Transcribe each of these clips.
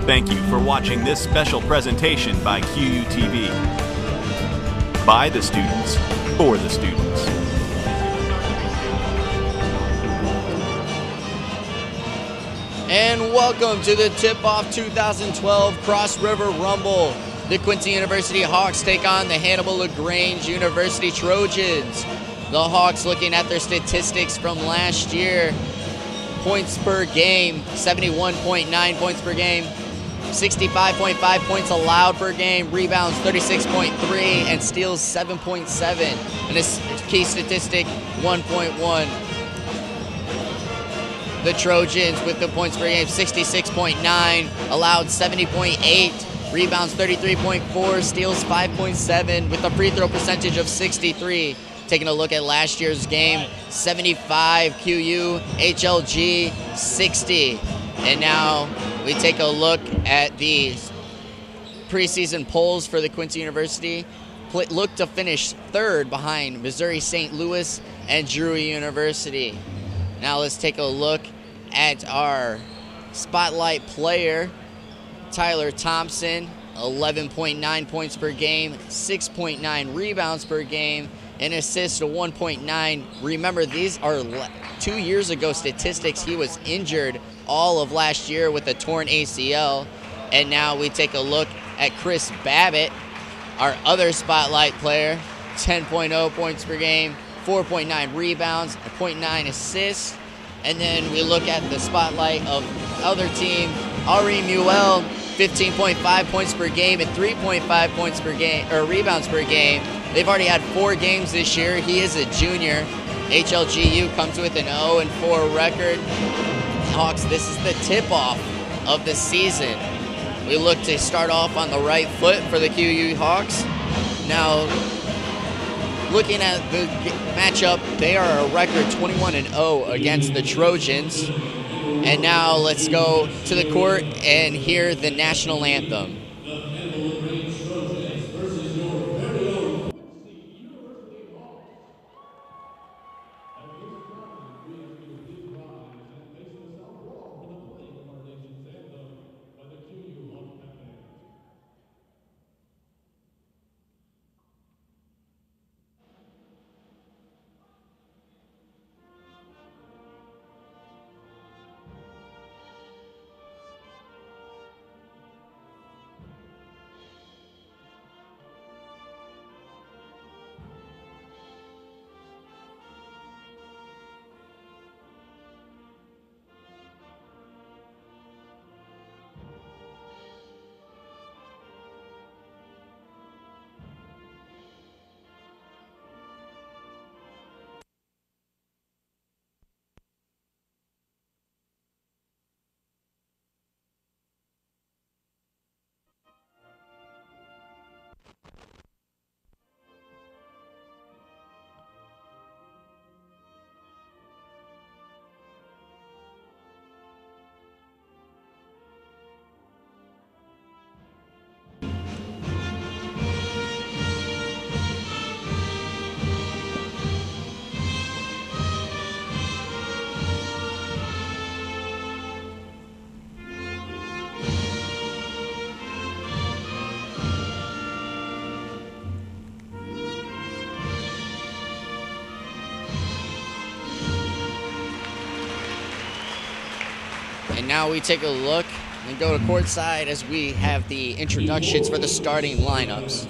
Thank you for watching this special presentation by QUTV. By the students, for the students. And welcome to the Tip-Off 2012 Cross River Rumble. The Quincy University Hawks take on the Hannibal LaGrange University Trojans. The Hawks, looking at their statistics from last year, points per game, 71.9 points per game, 65.5 points allowed per game, rebounds 36.3, and steals 7.7. And this key statistic, 1.1. The Trojans with the points per game, 66.9, allowed 70.8, rebounds 33.4, steals 5.7, with a free throw percentage of 63. Taking a look at last year's game, 75 QU, HLG 60. And now we take a look at the preseason polls for the Quincy University. Look to finish third behind Missouri St. Louis and Drury University. Now let's take a look at our spotlight player, Tyler Thompson, 11.9 points per game, 6.9 rebounds per game, and assists to 1.9. Remember, these are 2 years ago statistics. He was injured all of last year with a torn ACL. And now we take a look at Chris Babbitt, our other spotlight player, 10.0 points per game, 4.9 rebounds, 0.9 assists. And then we look at the spotlight of other team, Ari Muel, 15.5 points per game and 3.5 points per game, or rebounds per game. They've already had 4 games this year. He is a junior. HLGU comes with an 0-4 record. Hawks, this is the tip-off of the season. We look to start off on the right foot for the QU Hawks. Now, looking at the matchup, they are a record 21-0 against the Trojans. And now let's go to the court and hear the national anthem. And now we take a look and go to courtside as we have the introductions for the starting lineups.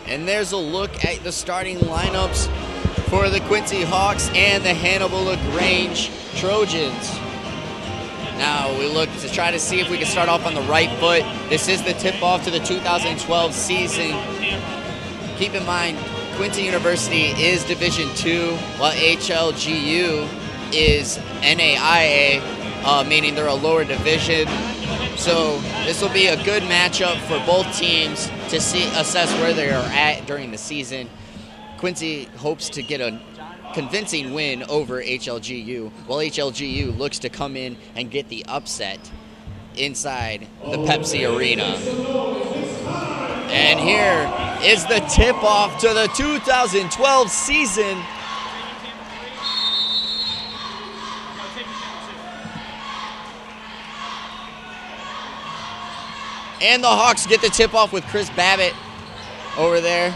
And there's a look at the starting lineups for the Quincy Hawks and the Hannibal LaGrange Trojans. Now we look to try to see if we can start off on the right foot. This is the tip-off to the 2012 season. Keep in mind, Quincy University is Division II, while HLGU is NAIA, meaning they're a lower division. So this will be a good matchup for both teams to assess where they are at during the season. Quincy hopes to get a convincing win over HLGU, while HLGU looks to come in and get the upset inside the Pepsi Arena. And here is the tip-off to the 2012 season. And the Hawks get the tip-off with Chris Babbitt over there.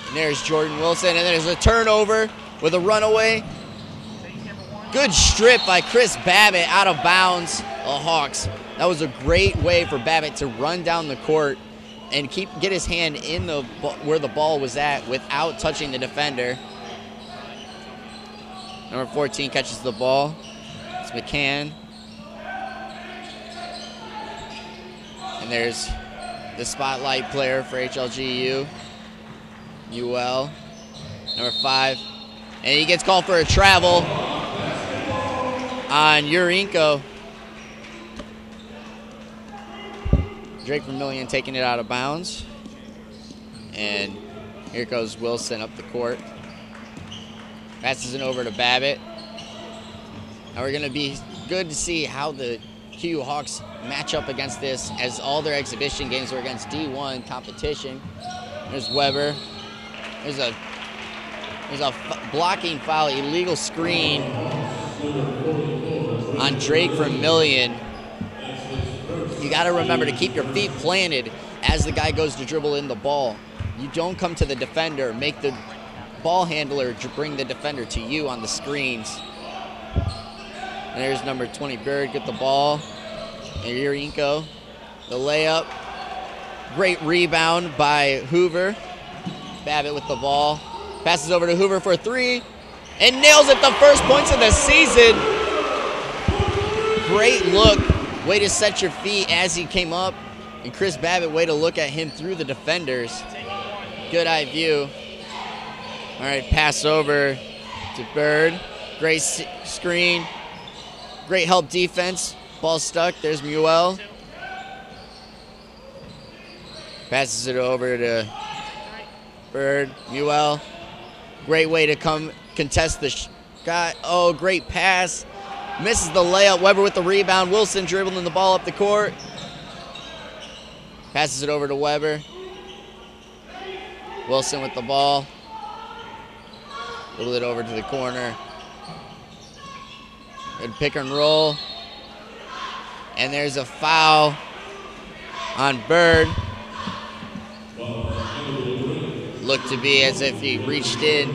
And there's Jordan Wilson, and there's a turnover with a runaway. Good strip by Chris Babbitt out of bounds. The Hawks. That was a great way for Babbitt to run down the court and get his hand in where the ball was at without touching the defender. Number 14 catches the ball. It's McCann. And there's the spotlight player for HLGU, UL, number 5. And he gets called for a travel on Urinko. Drake Vermillion taking it out of bounds. And here goes Wilson up the court. Passes it over to Babbitt. Now we're going to be good to see how the QU Hawks match up against this, as all their exhibition games were against D1 competition. There's Weber. There's a blocking foul, illegal screen on Drake Vermillion. You got to remember to keep your feet planted as the guy goes to dribble in the ball. You don't come to the defender, make the ball handler bring the defender to you on the screens. And there's number 20, Bird, get the ball. And Urinko, the layup. Great rebound by Hoover. Babbitt with the ball. Passes over to Hoover for 3. And nails it the first points of the season. Great look. Way to set your feet as he came up. And Chris Babbitt, way to look at him through the defenders. Good eye view. All right, pass over to Bird. Great screen. Great help defense. Ball stuck. There's Muel. Passes it over to Bird. Muel. Great way to come contest the shot. Oh, great pass. Misses the layup. Weber with the rebound. Wilson dribbling the ball up the court. Passes it over to Weber. Wilson with the ball. Dribble it over to the corner. Good pick and roll. And there's a foul on Bird. Looked to be as if he reached in.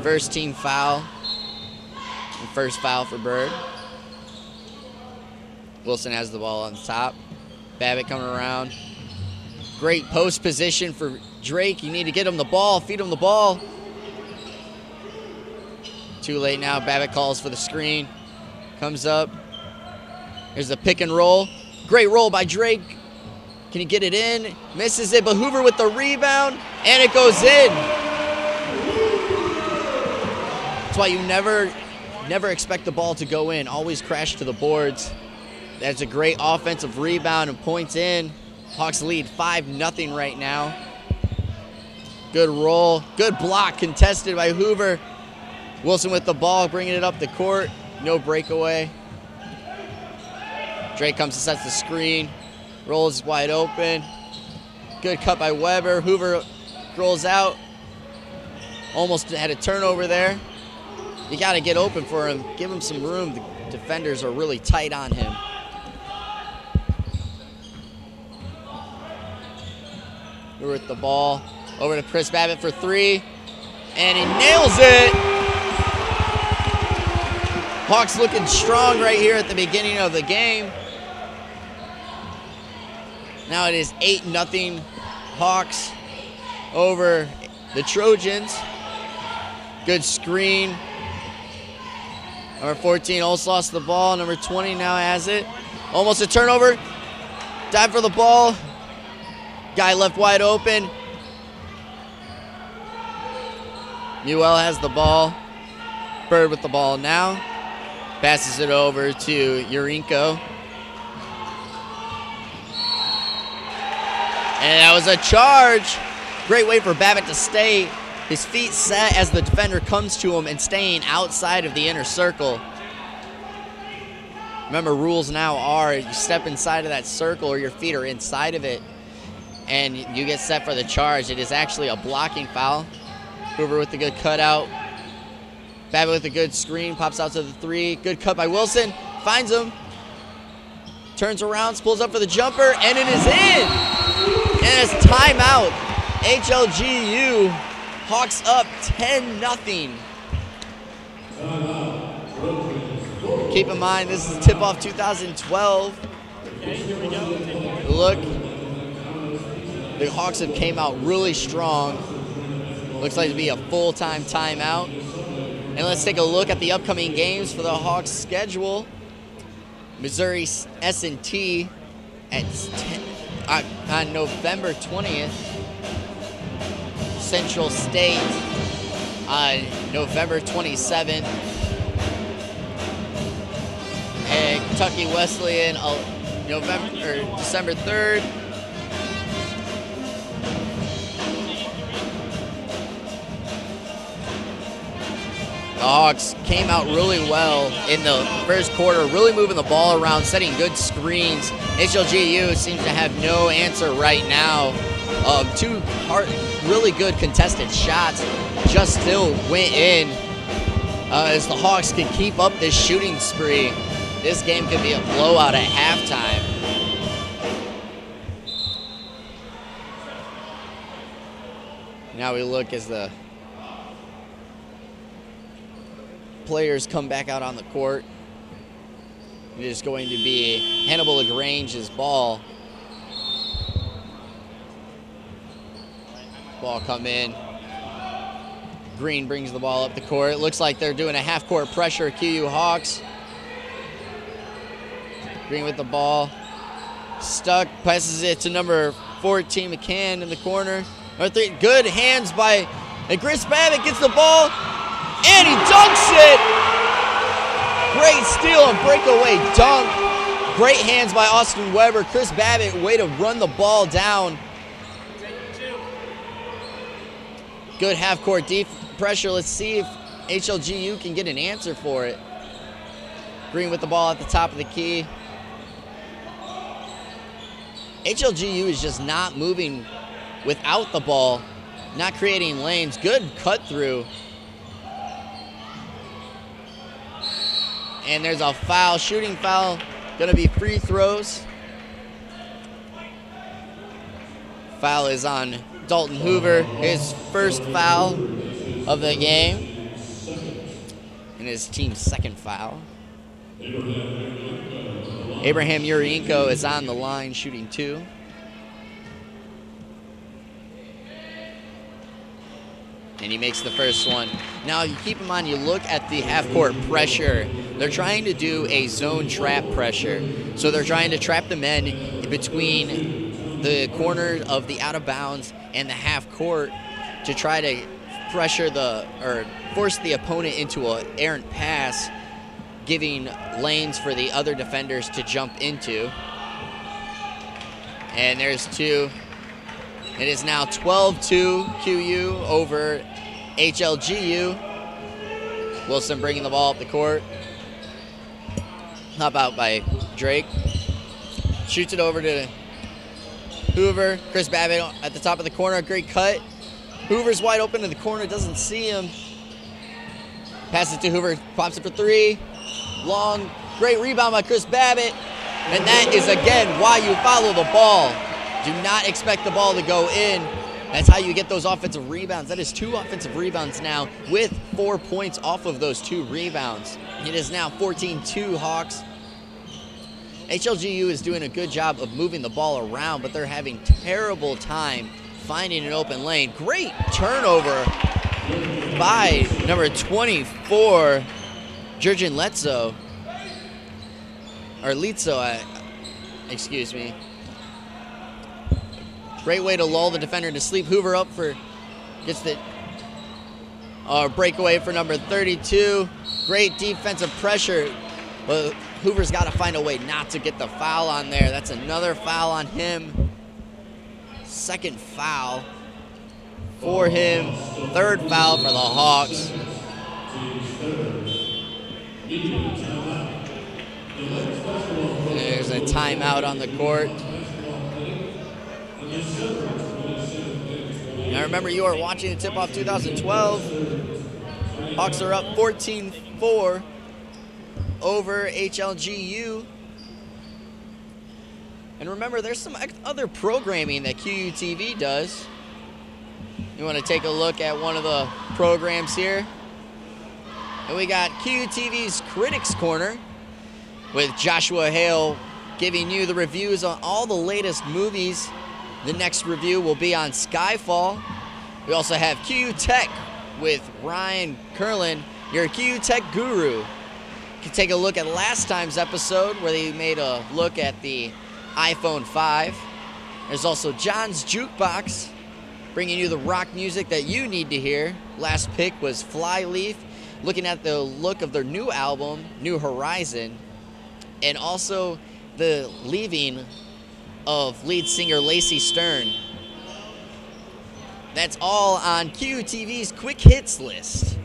First team foul. And first foul for Bird. Wilson has the ball on the top. Babbitt coming around. Great post position for Drake. You need to get him the ball, feed him the ball. Too late now. Babbitt calls for the screen. Comes up. There's a pick and roll. Great roll by Drake. Can he get it in? Misses it, but Hoover with the rebound, and it goes in. That's why you never expect the ball to go in. Always crash to the boards. That's a great offensive rebound and points in. Hawks lead 5-0 right now. Good roll. Good block contested by Hoover. Wilson with the ball, bringing it up the court. No breakaway. Drake comes and sets the screen. Rolls wide open. Good cut by Weber. Hoover rolls out. Almost had a turnover there. You got to get open for him. Give him some room. The defenders are really tight on him. Hoover with the ball. Over to Chris Babbitt for 3. And he nails it. Hawks looking strong right here at the beginning of the game. Now it is 8-0 Hawks over the Trojans. Good screen. Number 14 almost lost the ball. Number 20 now has it. Almost a turnover. Dive for the ball. Guy left wide open. Newell has the ball. Bird with the ball now. Passes it over to Urinko. And that was a charge. Great way for Babbitt to stay. His feet set as the defender comes to him and staying outside of the inner circle. Remember, rules now are you step inside of that circle or your feet are inside of it and you get set for the charge. It is actually a blocking foul. Hoover with the good cutout. Babbitt with a good screen, pops out to the 3. Good cut by Wilson, finds him. Turns around, pulls up for the jumper, and it is in! And it's timeout. HLGU, Hawks up 10-0. Keep in mind, this is Tip-Off 2012. Look, the Hawks have came out really strong. Looks like to be a full-time timeout. And let's take a look at the upcoming games for the Hawks schedule. Missouri S&T on November 20th. Central State on November 27th. And Kentucky Wesleyan December 3rd. The Hawks came out really well in the first quarter, really moving the ball around, setting good screens. HLGU seems to have no answer right now. Two really good contested shots just still went in. As the Hawks can keep up this shooting spree, this game could be a blowout at halftime. Now we look as the players come back out on the court. It is going to be Hannibal LaGrange's ball. Ball come in. Green brings the ball up the court. It looks like they're doing a half-court pressure, QU Hawks. Green with the ball. Stuck, passes it to number 14, McCann in the corner. Number 3, good hands by, and Chris Babbitt gets the ball, and he dunks it! Great steal and breakaway dunk. Great hands by Austin Weber. Chris Babbitt, way to run the ball down. Good half-court pressure. Let's see if HLGU can get an answer for it. Green with the ball at the top of the key. HLGU is just not moving without the ball, not creating lanes. Good cut through. And there's a foul, shooting foul. Gonna be free throws. Foul is on Dalton Hoover, his first foul of the game, and his team's second foul. Abraham Urinko is on the line, shooting 2. And he makes the first one. Now, you keep in mind, you look at the half-court pressure. They're trying to do a zone trap pressure. So they're trying to trap the men in between the corner of the out-of-bounds and the half-court to try to pressure or force the opponent into an errant pass, giving lanes for the other defenders to jump into. And there's 2. It is now 12-2 QU over HLGU. Wilson bringing the ball up the court. Hop out by Drake. Shoots it over to Hoover. Chris Babbitt at the top of the corner. Great cut. Hoover's wide open in the corner. Doesn't see him. Passes it to Hoover. Pops it for 3. Long. Great rebound by Chris Babbitt. And that is, again, why you follow the ball. Do not expect the ball to go in. That's how you get those offensive rebounds. That is 2 offensive rebounds now with 4 points off of those 2 rebounds. It is now 14-2 Hawks. HLGU is doing a good job of moving the ball around, but they're having terrible time finding an open lane. Great turnover by number 24, Jurgen Letzo. Or Litzo, excuse me. Great way to lull the defender to sleep. Hoover up for, gets the breakaway for number 32. Great defensive pressure, but Hoover's got to find a way not to get the foul on there. That's another foul on him. Second foul for him. Third foul for the Hawks. There's a timeout on the court. Now remember, you are watching the Tip-Off 2012. Hawks are up 14-4 over HLGU. And remember, there's some other programming that QUTV does. You want to take a look at one of the programs here. And we got QUTV's Critics Corner with Joshua Hale giving you the reviews on all the latest movies. The next review will be on Skyfall. We also have QU Tech with Ryan Curlin, your QU Tech guru. You can take a look at last time's episode where they made a look at the iPhone 5. There's also John's Jukebox, bringing you the rock music that you need to hear. Last pick was Flyleaf, looking at the look of their new album, New Horizon, and also the leaving of lead singer Lacey Stern. That's all on QUTV's Quick Hits list.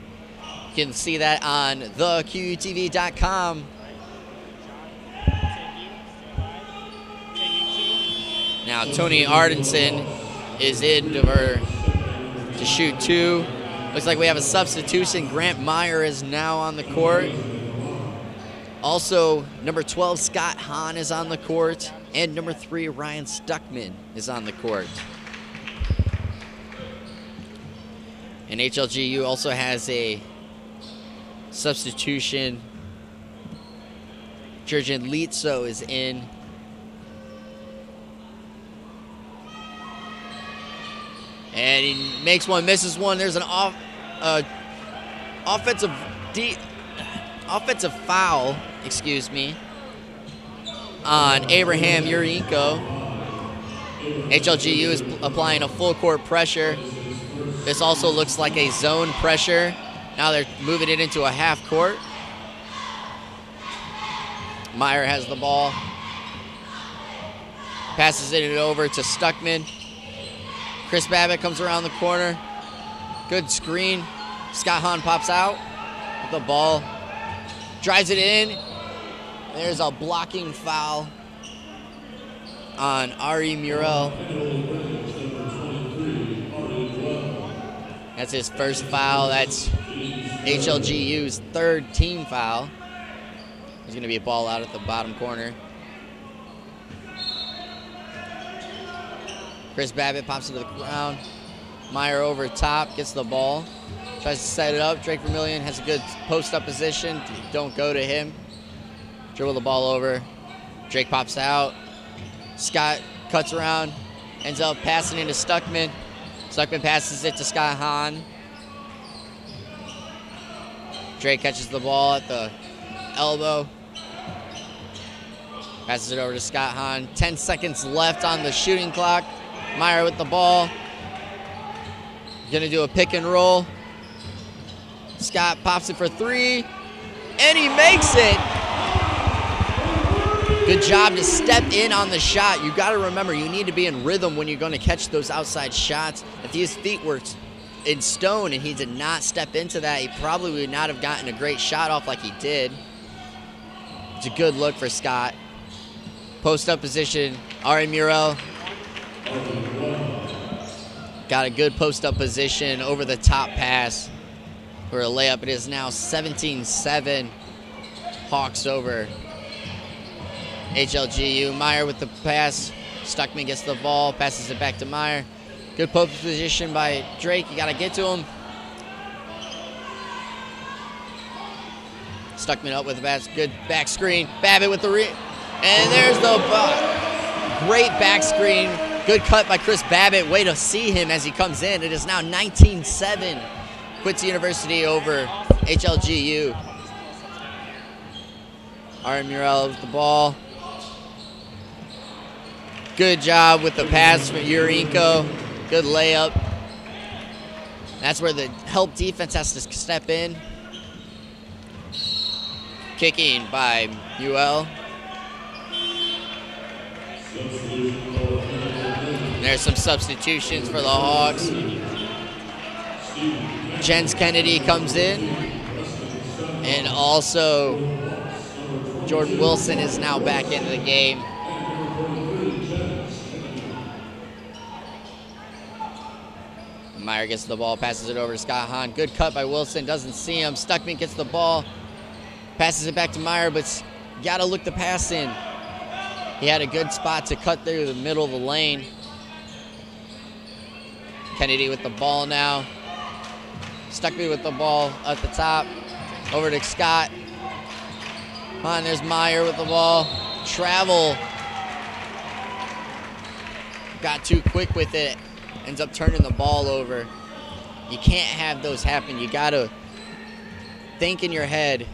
You can see that on thequtv.com. Now Tony Ardenson is in to shoot two. Looks like we have a substitution. Grant Meyer is now on the court. Also, number 12, Scott Hahn is on the court. And number 3, Ryan Stuckman is on the court. And HLGU also has a substitution. Jurgen Litzo is in. And he makes one, misses one. There's an offensive foul, on Abraham Urinko. HLGU is applying a full court pressure. This also looks like a zone pressure. Now they're moving it into a half court. Meyer has the ball. Passes it over to Stuckman. Chris Babbitt comes around the corner. Good screen. Scott Hahn pops out with the ball. Drives it in. There's a blocking foul on Ari Murrell. That's his first foul. That's HLGU's third team foul. There's going to be a ball out at the bottom corner. Chris Babbitt pops it to the ground. Meyer over top, gets the ball. Tries to set it up. Drake Vermillion has a good post-up position. Don't go to him. Dribble the ball over. Drake pops out. Scott cuts around. Ends up passing into Stuckman. Stuckman passes it to Scott Hahn. Drake catches the ball at the elbow. Passes it over to Scott Hahn. 10 seconds left on the shooting clock. Meyer with the ball. Gonna do a pick and roll. Scott pops it for 3. And he makes it. Good job to step in on the shot. You got to remember, you need to be in rhythm when you're going to catch those outside shots. If his feet were in stone and he did not step into that, he probably would not have gotten a great shot off like he did. It's a good look for Scott. Post-up position, Ari Murrell. Got a good post-up position over the top pass for a layup. It is now 17-7. Hawks over HLGU. Meyer with the pass. Stuckman gets the ball, passes it back to Meyer. Good post position by Drake. You got to get to him. Stuckman up with the pass. Good back screen. Babbitt with the And there's the great back screen. Good cut by Chris Babbitt. Way to see him as he comes in. It is now 19-7. Quincy University over HLGU. Aaron Murrell with the ball. Good job with the pass from Urinko. Good layup. That's where the help defense has to step in. Kicking by UL. There's some substitutions for the Hawks. Jens Kennedy comes in. And also Jordan Wilson is now back into the game. Meyer gets the ball, passes it over to Scott Hahn. Good cut by Wilson, doesn't see him. Stuckman gets the ball, passes it back to Meyer, but gotta look the pass in. He had a good spot to cut through the middle of the lane. Kennedy with the ball now. Stuckman with the ball at the top. Over to Scott. Hahn, there's Meyer with the ball. Travel. Got too quick with it. Ends up turning the ball over. You can't have those happen. You gotta think in your head,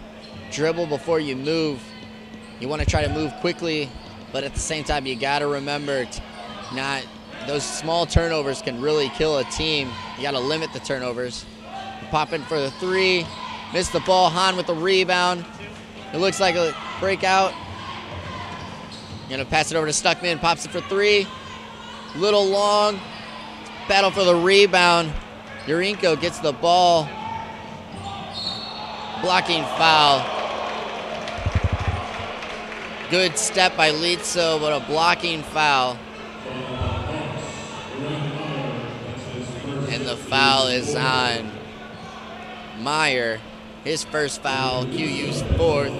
dribble before you move. You want to try to move quickly, but at the same time, you gotta remember those small turnovers can really kill a team. You gotta limit the turnovers. Pop in for the three. Missed the ball. Hahn with the rebound. It looks like a breakout. Gonna pass it over to Stuckman. Pops it for three. Little long. Battle for the rebound. Urinko gets the ball. Blocking foul. Good step by Litzo, but a blocking foul. And the foul is on Meyer. His first foul, QU's fourth.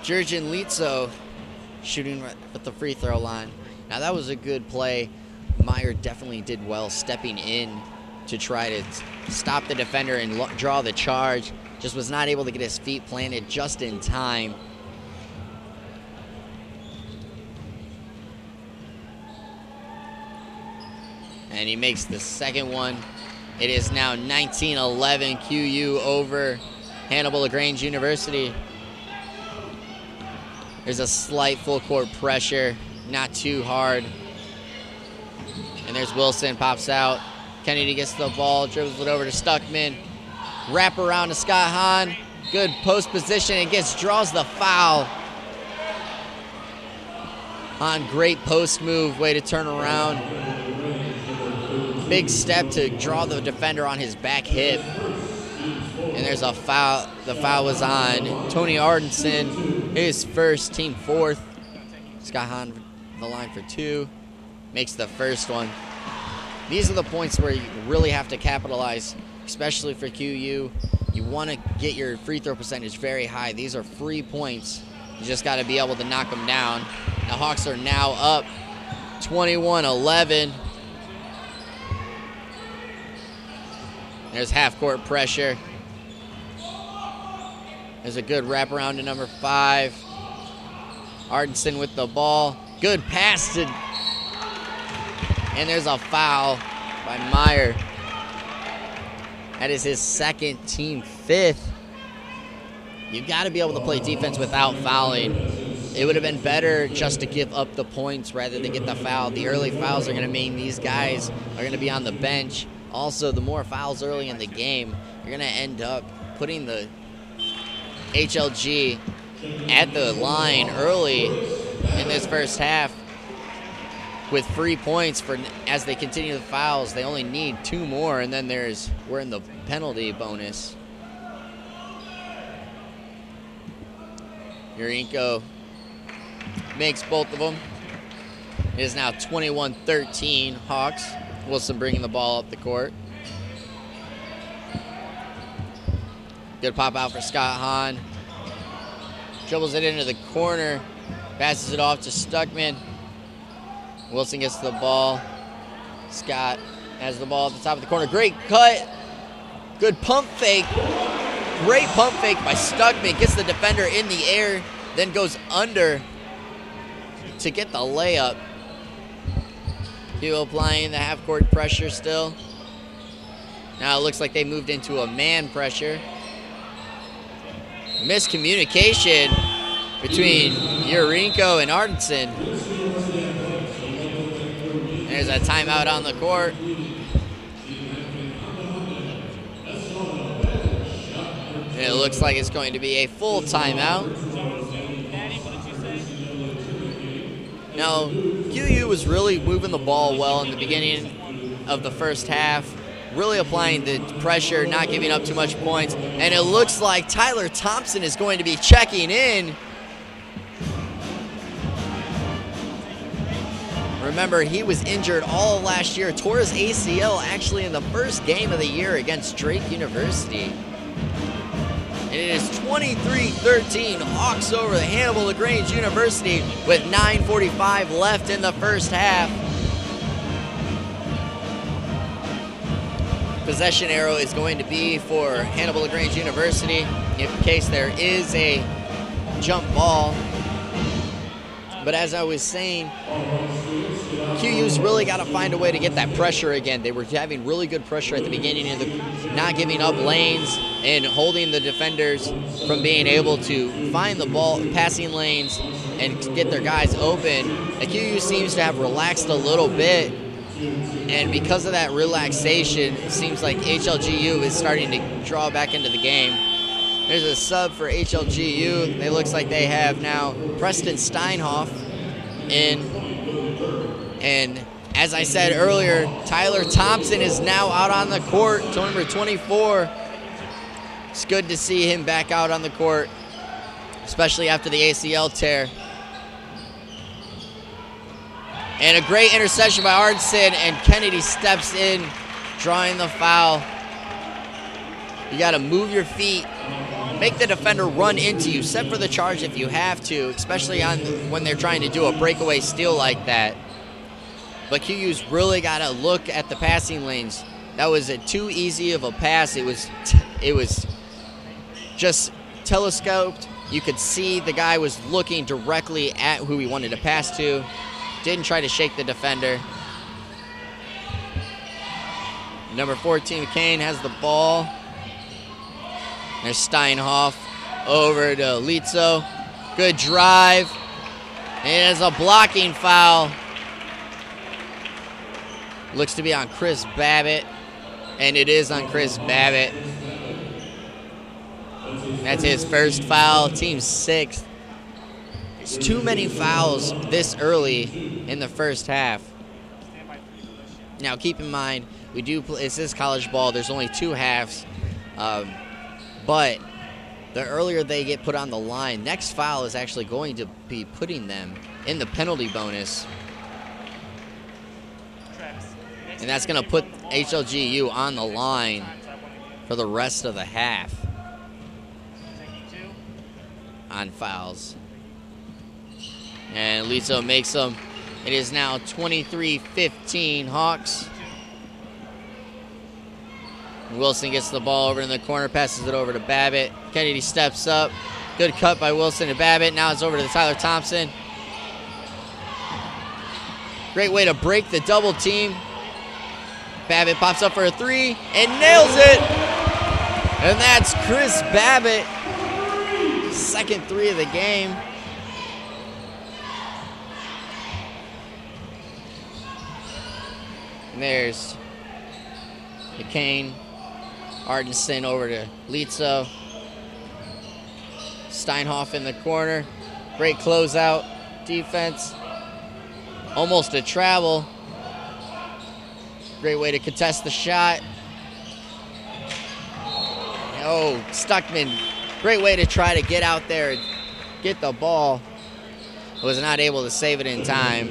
Jurgen Litzo shooting at the free throw line. Now that was a good play. Meyer definitely did well stepping in to try to stop the defender and draw the charge. Just was not able to get his feet planted just in time. And he makes the second one. It is now 19-11, QU over Hannibal LaGrange University. There's a slight full court pressure, not too hard. And there's Wilson, pops out. Kennedy gets the ball, dribbles it over to Stuckman. Wrap around to Scott Hahn. Good post position and draws the foul. Hahn, great post move, way to turn around. Big step to draw the defender on his back hip. And there's a foul. The foul was on Tony Ardenson, his first, team fourth. Scott Hahn, the line for two. Makes the first one. These are the points where you really have to capitalize, especially for QU. You want to get your free throw percentage very high. These are free points. You just got to be able to knock them down. The Hawks are now up 21-11. There's half-court pressure. There's a good wraparound to number 5. Ardenson with the ball. Good pass to... And there's a foul by Meyer. That is his second, team 5th. You've got to be able to play defense without fouling. It would have been better just to give up the points rather than get the foul. The early fouls are going to mean these guys are going to be on the bench. Also, the more fouls early in the game, you're going to end up putting the HLG at the line early in this first half with free points for as they continue the fouls. They only need 2 more, and then we're in the penalty bonus. Urinko makes both of them. It is now 21-13 Hawks. Wilson bringing the ball up the court. Good pop out for Scott Hahn. Dribbles it into the corner. Passes it off to Stuckman. Wilson gets the ball. Scott has the ball at the top of the corner. Great cut. Good pump fake. Great pump fake by Stuckman. Gets the defender in the air. then goes under to get the layup. QU applying the half-court pressure still. Now it looks like they moved into a man pressure. Miscommunication between Urinko and Ardenson. There's a timeout on the court. And it looks like it's going to be a full timeout. Now, QU was really moving the ball well in the beginning of the first half, really applying the pressure, not giving up too much points. And it looks like Tyler Thompson is going to be checking in. Remember, he was injured all of last year, tore his ACL actually in the first game of the year against Drake University. And it is 23-13, Hawks over the Hannibal LaGrange University with 9:45 left in the first half. Possession arrow is going to be for Hannibal LaGrange University in case there is a jump ball. But as I was saying, QU's really got to find a way to get that pressure again. They were having really good pressure at the beginning of the, not giving up lanes and holding the defenders from being able to find the ball, passing lanes, and get their guys open. QU seems to have relaxed a little bit, and because of that relaxation, it seems like HLGU is starting to draw back into the game. There's a sub for HLGU. It looks like they have now Preston Steinhoff in. And as I said earlier, Tyler Thompson is now out on the court, number 24. It's good to see him back out on the court, especially after the ACL tear. And a great interception by Arnson, and Kennedy steps in, drawing the foul. You got to move your feet, make the defender run into you, set for the charge if you have to, especially when they're trying to do a breakaway steal like that. But QU's really got to look at the passing lanes. That was too easy of a pass. It was just telescoped. You could see the guy was looking directly at who he wanted to pass to. Didn't try to shake the defender. Number 14, McCain, has the ball. There's Steinhoff over to Litzo. Good drive. And it's a blocking foul. Looks to be on Chris Babbitt. And it is on Chris Babbitt. That's his first foul, team sixth. It's too many fouls this early in the first half. Now keep in mind, we do play, this is college ball, there's only two halves. But the earlier they get put on the line, next foul is actually going to be putting them in the penalty bonus. And that's going to put HLGU on the line for the rest of the half on fouls. And Litzo makes them. It is now 23-15 Hawks. Wilson gets the ball over in the corner, passes it over to Babbitt. Kennedy steps up. Good cut by Wilson to Babbitt. Now it's over to Tyler Thompson. Great way to break the double team. Babbitt pops up for a three and nails it. And that's Chris Babbitt. Second three of the game. And there's McCain. Ardenson over to Litzo. Steinhoff in the corner. Great closeout defense. Almost a travel. Great way to contest the shot. Oh, Stuckman. Great way to try to get out there and get the ball. Was not able to save it in time.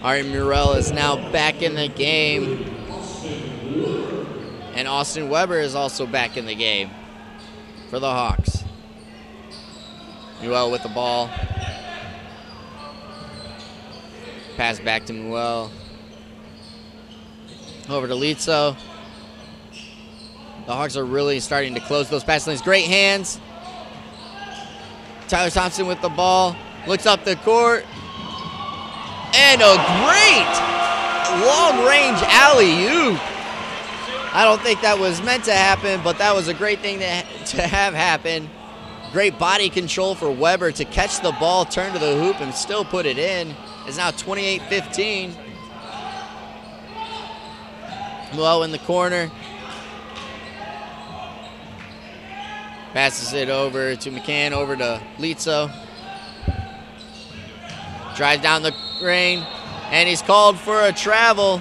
Ari Murrell is now back in the game. And Austin Weber is also back in the game for the Hawks. Muel with the ball. Pass back to Muel. Over to Litzo. The Hawks are really starting to close those pass lanes. Great hands. Tyler Thompson with the ball. Looks up the court. And a great long-range alley-oop. I don't think that was meant to happen, but that was a great thing to have happen. Great body control for Weber to catch the ball, turn to the hoop, and still put it in. It's now 28-15. Low in the corner. Passes it over to McCann, over to Litzo. Drives down the lane, and he's called for a travel.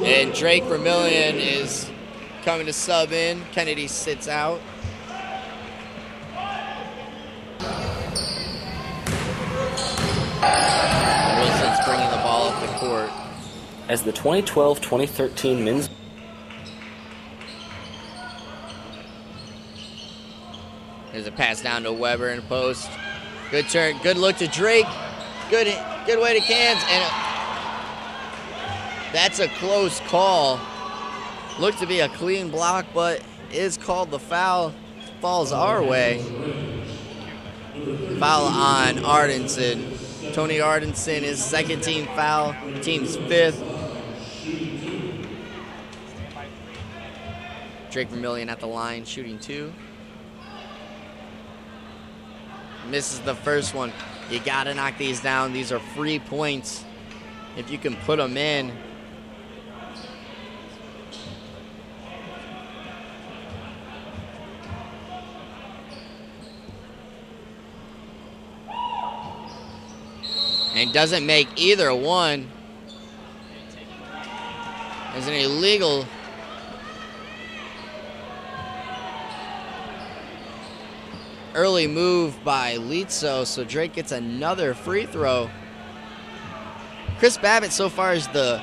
And Drake Vermillion is coming to sub in. Kennedy sits out. Wilson's bringing the ball up the court. As the 2012-2013 men's There's a pass down to Weber in the post. Good turn, good look to Drake. Good way to Cans, and that's a close call. Looked to be a clean block, but is called the foul. Falls our way. Foul on Ardenson. Tony Ardenson, his second team foul, team's fifth. Drake Vermillion at the line, shooting two. Misses the first one. You gotta knock these down. These are free points if you can put them in. And doesn't make either one. There's an illegal early move by Litzo, so Drake gets another free throw. Chris Babbitt so far is the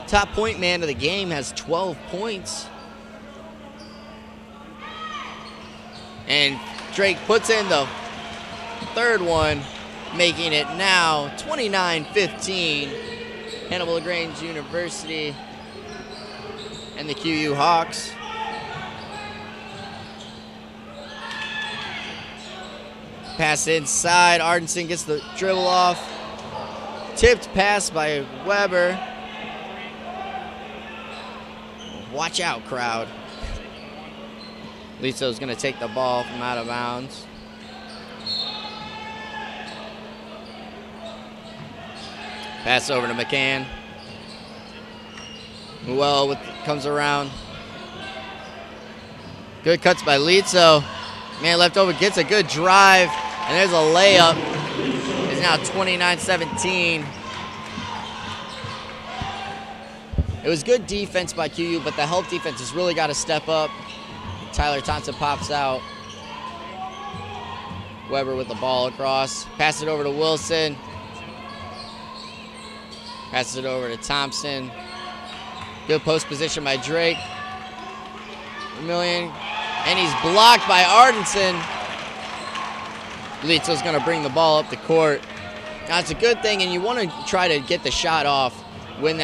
top point man of the game, has 12 points. And Drake puts in the third one, making it now 29-15. Hannibal LaGrange University and the QU Hawks. Pass inside, Ardenson gets the dribble off. Tipped pass by Weber. Watch out, crowd. Litzo's gonna take the ball from out of bounds. Pass over to McCann. Well, comes around. Good cuts by Litzo. Man left over, gets a good drive, and there's a layup. It's now 29-17. It was good defense by QU, but the help defense has really got to step up. Tyler Thompson pops out. Weber with the ball across. Pass it over to Wilson. Passes it over to Thompson. Good post position by Drake. Vermillion. And he's blocked by Ardenson. Litzo's going to bring the ball up the court. Now, it's a good thing, and you want to try to get the shot off when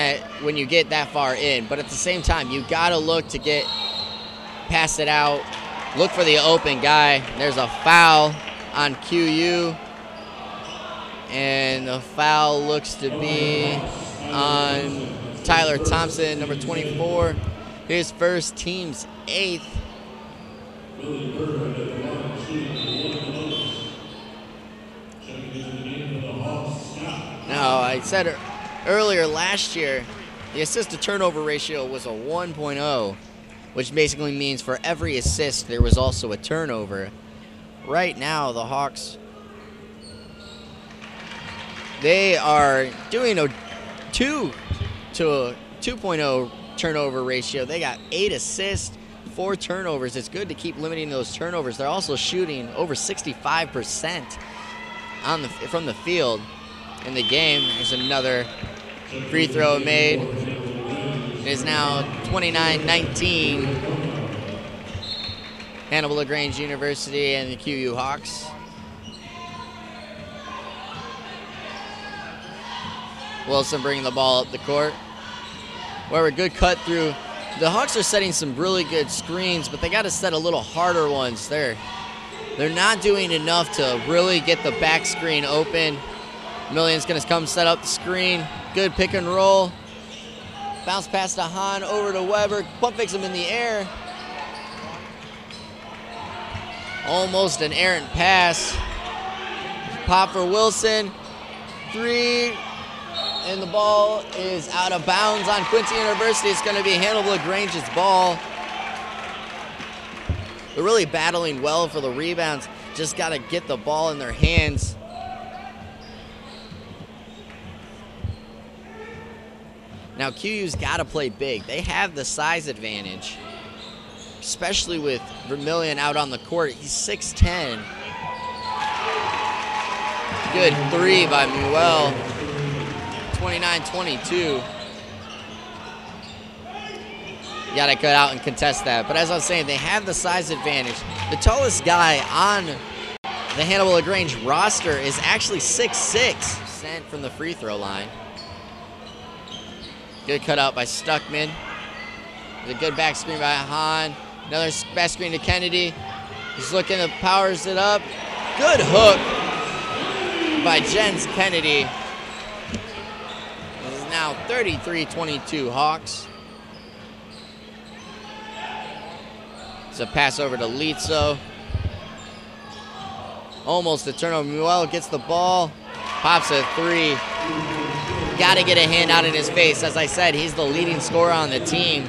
you get that far in. But at the same time, you got to look to pass it out. Look for the open guy. There's a foul on QU. And the foul looks to be on Tyler Thompson, number 24. His first, team's 8th. Now, I said earlier last year, the assist to turnover ratio was a 1.0, which basically means for every assist, there was also a turnover. Right now, the Hawks, they are doing a 2.0 turnover ratio. They got 8 assists, 4 turnovers. It's good to keep limiting those turnovers. They're also shooting over 65% from the field in the game. There's another free throw made. It is now 29-19. Hannibal LaGrange University and the QU Hawks. Wilson bringing the ball up the court. Weber, good cut through. The Hawks are setting some really good screens, but they got to set a little harder ones there. They're not doing enough to really get the back screen open. Million's going to come set up the screen. Good pick and roll. Bounce pass to Hahn, over to Weber. Pump fakes him in the air. Almost an errant pass. Pop for Wilson. 3. And the ball is out of bounds on Quincy University. It's going to be Hannibal LaGrange's ball. They're really battling well for the rebounds. Just got to get the ball in their hands. Now QU's got to play big. They have the size advantage, especially with Vermillion out on the court. He's 6'10". Good 3 by Muel. 29-22. You got to cut out and contest that. But as I was saying, they have the size advantage. The tallest guy on the Hannibal LaGrange roster is actually 6'6", sent from the free throw line. Good cut out by Stuckman. A good back screen by Hahn. Another back screen to Kennedy. He's looking to powers it up. Good hook by Jens Kennedy. This is now 33-22 Hawks. It's a pass over to Litzo. Almost a turnover. Muel gets the ball. Pops a 3. Got to get a hand out in his face. As I said, he's the leading scorer on the team,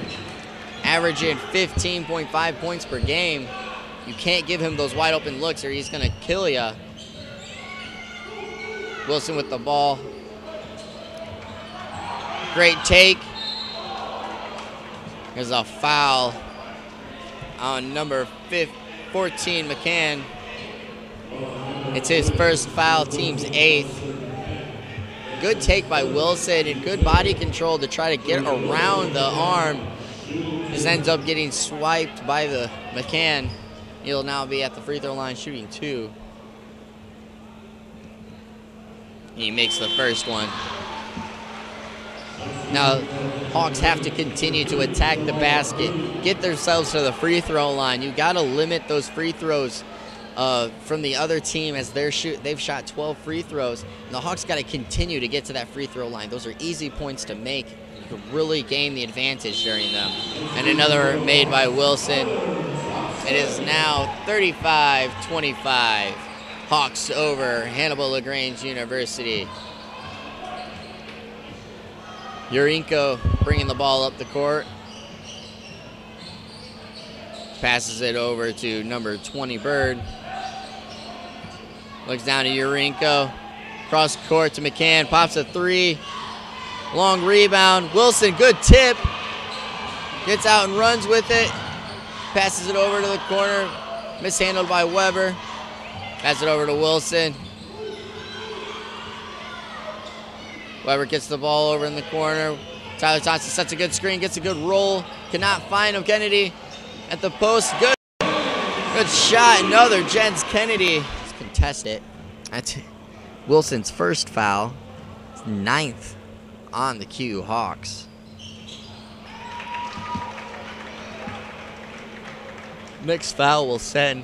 averaging 15.5 points per game. You can't give him those wide open looks or he's going to kill you. Wilson with the ball. Great take. There's a foul on number 14, McCann. It's his first foul, team's 8th. Good take by Wilson and good body control to try to get around the arm. Just ends up getting swiped by the McCann. He'll now be at the free throw line shooting 2. He makes the first one. Now, Hawks have to continue to attack the basket, get themselves to the free throw line. You got to limit those free throws from the other team as they've shot 12 free throws. And the Hawks got to continue to get to that free throw line. Those are easy points to make. You can really gain the advantage during them. And another made by Wilson. It is now 35-25. Hawks over Hannibal LaGrange University. Urinko bringing the ball up the court. Passes it over to number 20, Bird. Looks down to Urinko. Cross court to McCann. Pops a 3. Long rebound. Wilson, good tip. Gets out and runs with it. Passes it over to the corner. Mishandled by Weber. Passes it over to Wilson. Weber gets the ball over in the corner. Tyler Thompson sets a good screen, gets a good roll. Cannot find him. Kennedy at the post. Good shot. Another Jens Kennedy. Let's contest it. That's Wilson's first foul. It's 9th on the QU Hawks. Next foul will send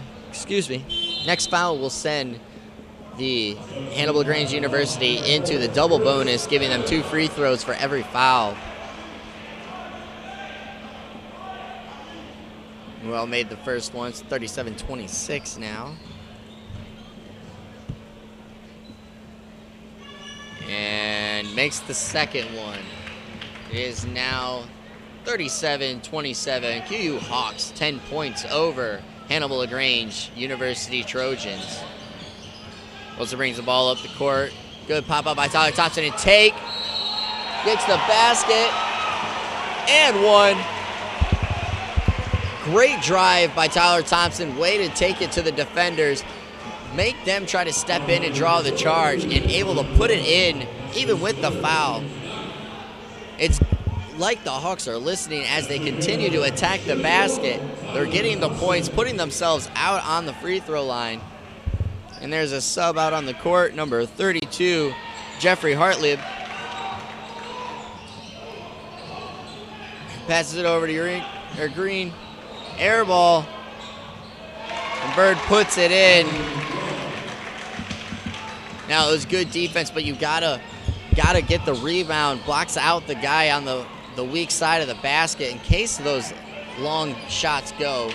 the Hannibal LaGrange University into the double bonus, giving them 2 free throws for every foul. Well made the first one. It's 37-26 now. And makes the second one. It is now 37-27. QU Hawks 10 points over Hannibal LaGrange University Trojans. Wilson brings the ball up the court. Good pop up by Tyler Thompson and take. Gets the basket. And one. Great drive by Tyler Thompson. Way to take it to the defenders. Make them try to step in and draw the charge and able to put it in even with the foul. It's like the Hawks are listening as they continue to attack the basket. They're getting the points, putting themselves out on the free throw line. And there's a sub out on the court, number 32, Jeffrey Hartlib. Passes it over to Green. Air ball. And Bird puts it in. Now it was good defense, but you gotta get the rebound. Blocks out the guy on the weak side of the basket in case those long shots go.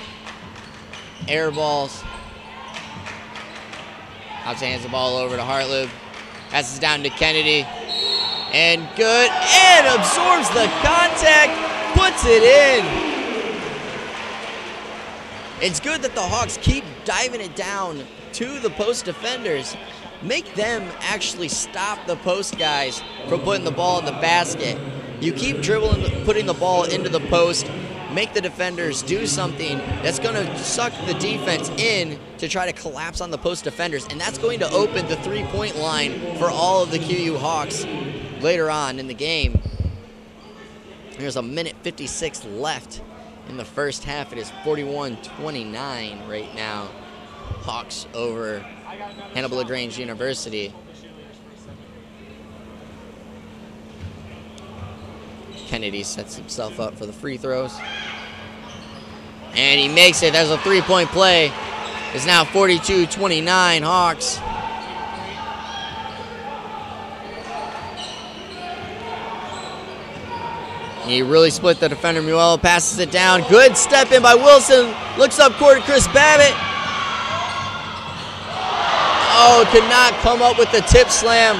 Air balls. Hobbs hands the ball over to Hartlib. Passes down to Kennedy. And good. And absorbs the contact. Puts it in. It's good that the Hawks keep diving it down to the post defenders. Make them actually stop the post guys from putting the ball in the basket. You keep dribbling, putting the ball into the post, make the defenders do something that's going to suck the defense in to try to collapse on the post defenders, and that's going to open the three-point line for all of the QU Hawks later on in the game. There's a minute 56 left in the first half. It is 41-29 right now. Hawks over Hannibal LaGrange University. Kennedy sets himself up for the free throws. And he makes it. There's a three-point play. It's now 42-29 Hawks. He really split the defender. Muello passes it down. Good step in by Wilson. Looks up court to Chris Babbitt. Oh, could not come up with the tip slam.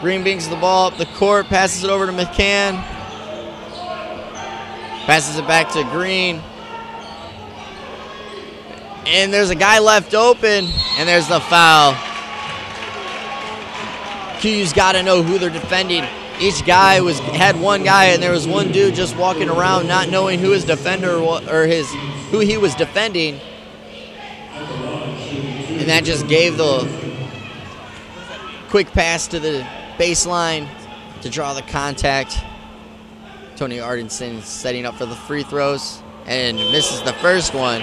Green brings the ball up the court, passes it over to McCann. Passes it back to Green. And there's a guy left open, and there's the foul. QU's got to know who they're defending. Each guy had one guy, and there was one dude just walking around not knowing who his defender or who he was defending. And that just gave the quick pass to the baseline to draw the contact. Tony Ardenson setting up for the free throws and misses the first one.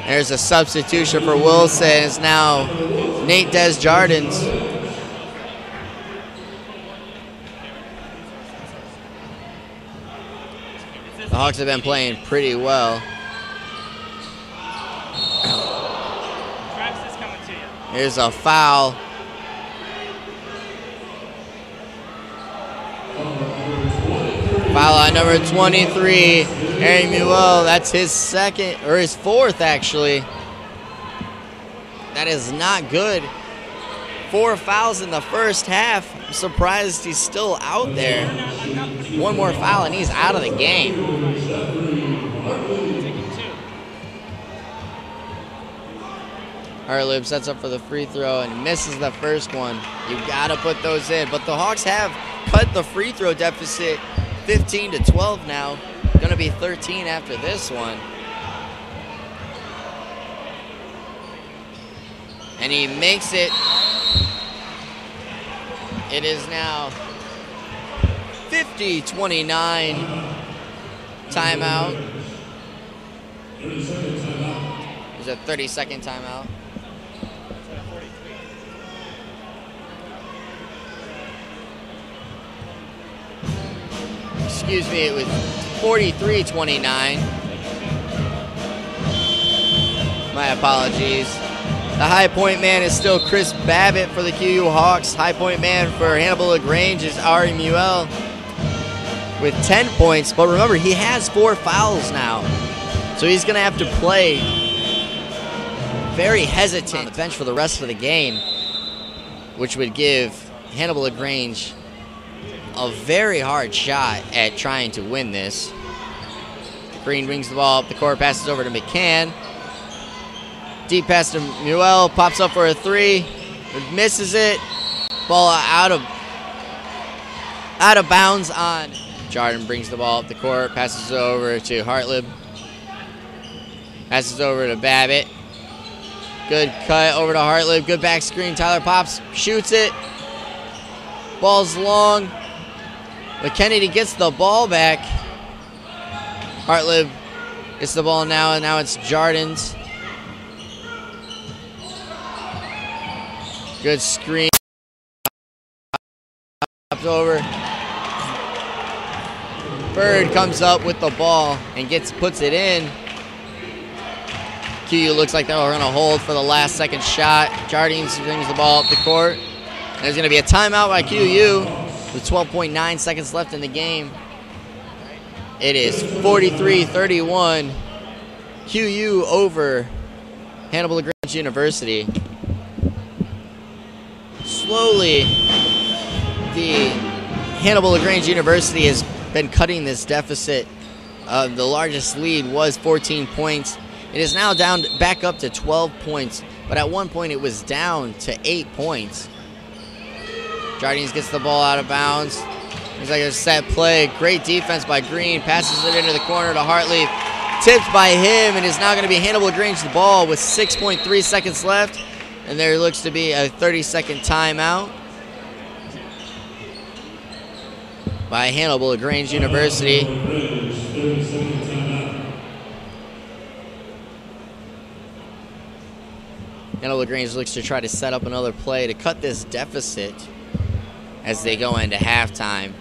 There's a substitution for Wilson. It's now Nate Desjardins. The Hawks have been playing pretty well. Here's a foul. Foul on number 23, Harry Muel. That's his second, or his fourth, actually. That is not good. 4 fouls in the first half. I'm surprised he's still out there. One more foul and he's out of the game. Hartlib sets up for the free throw and misses the first one. You gotta put those in. But the Hawks have cut the free throw deficit 15-12 now. Gonna be 13 after this one. And he makes it. It is now 50-29. Timeout. There's a 30-second timeout. Excuse me, it was 43-29. My apologies. The high point man is still Chris Babbitt for the QU Hawks. High point man for Hannibal LaGrange is Ari Muel with 10 points. But remember, he has 4 fouls now. So he's going to have to play very hesitant on the bench for the rest of the game, which would give Hannibal LaGrange a very hard shot at trying to win this. Green brings the ball up the court, passes over to McCann. Deep pass to Muel, pops up for a 3, misses it. Ball out of bounds on. Jordan brings the ball up the court, passes it over to Hartlib. Passes over to Babbitt. Good cut over to Hartlib, good back screen. Tyler Pops shoots it. Ball's long. But Kennedy gets the ball back. Hartlib gets the ball now, and now it's Jardins. Good screen. over. Bird comes up with the ball and puts it in. QU looks like they're going to hold for the last second shot. Jardines brings the ball up the court. There's going to be a timeout by QU with 12.9 seconds left in the game. It is 43-31. QU over Hannibal LaGrange University. Slowly, the Hannibal LaGrange University has been cutting this deficit. The largest lead was 14 points. It is now down back up to 12 points, but at one point it was down to 8 points. Jardines gets the ball out of bounds. He's like a set play. Great defense by Green. Passes it into the corner to Hartley. Tipped by him, and is now going to be Hannibal LaGrange the ball with 6.3 seconds left. And there looks to be a 30-second timeout by Hannibal LaGrange University. Hannibal LaGrange looks to try to set up another play to cut this deficit as they go into halftime.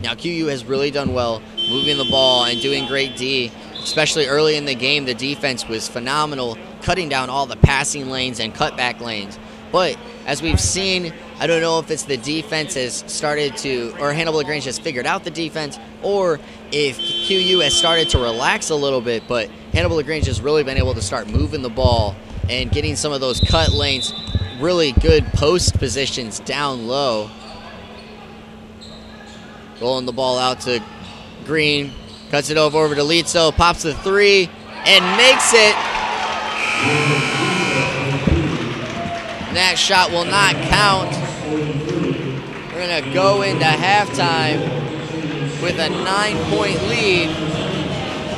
Now QU has really done well moving the ball and doing great D, especially early in the game. The defense was phenomenal, cutting down all the passing lanes and cutback lanes. But as we've seen, I don't know if it's the defense has started to, or Hannibal LaGrange has figured out the defense, or if QU has started to relax a little bit, but Hannibal LaGrange has really been able to start moving the ball and getting some of those cut lanes, really good post positions down low. Rolling the ball out to Green, cuts it over to Lizzo, pops the three, and makes it. That shot will not count. We're going to go into halftime with a 9-point lead.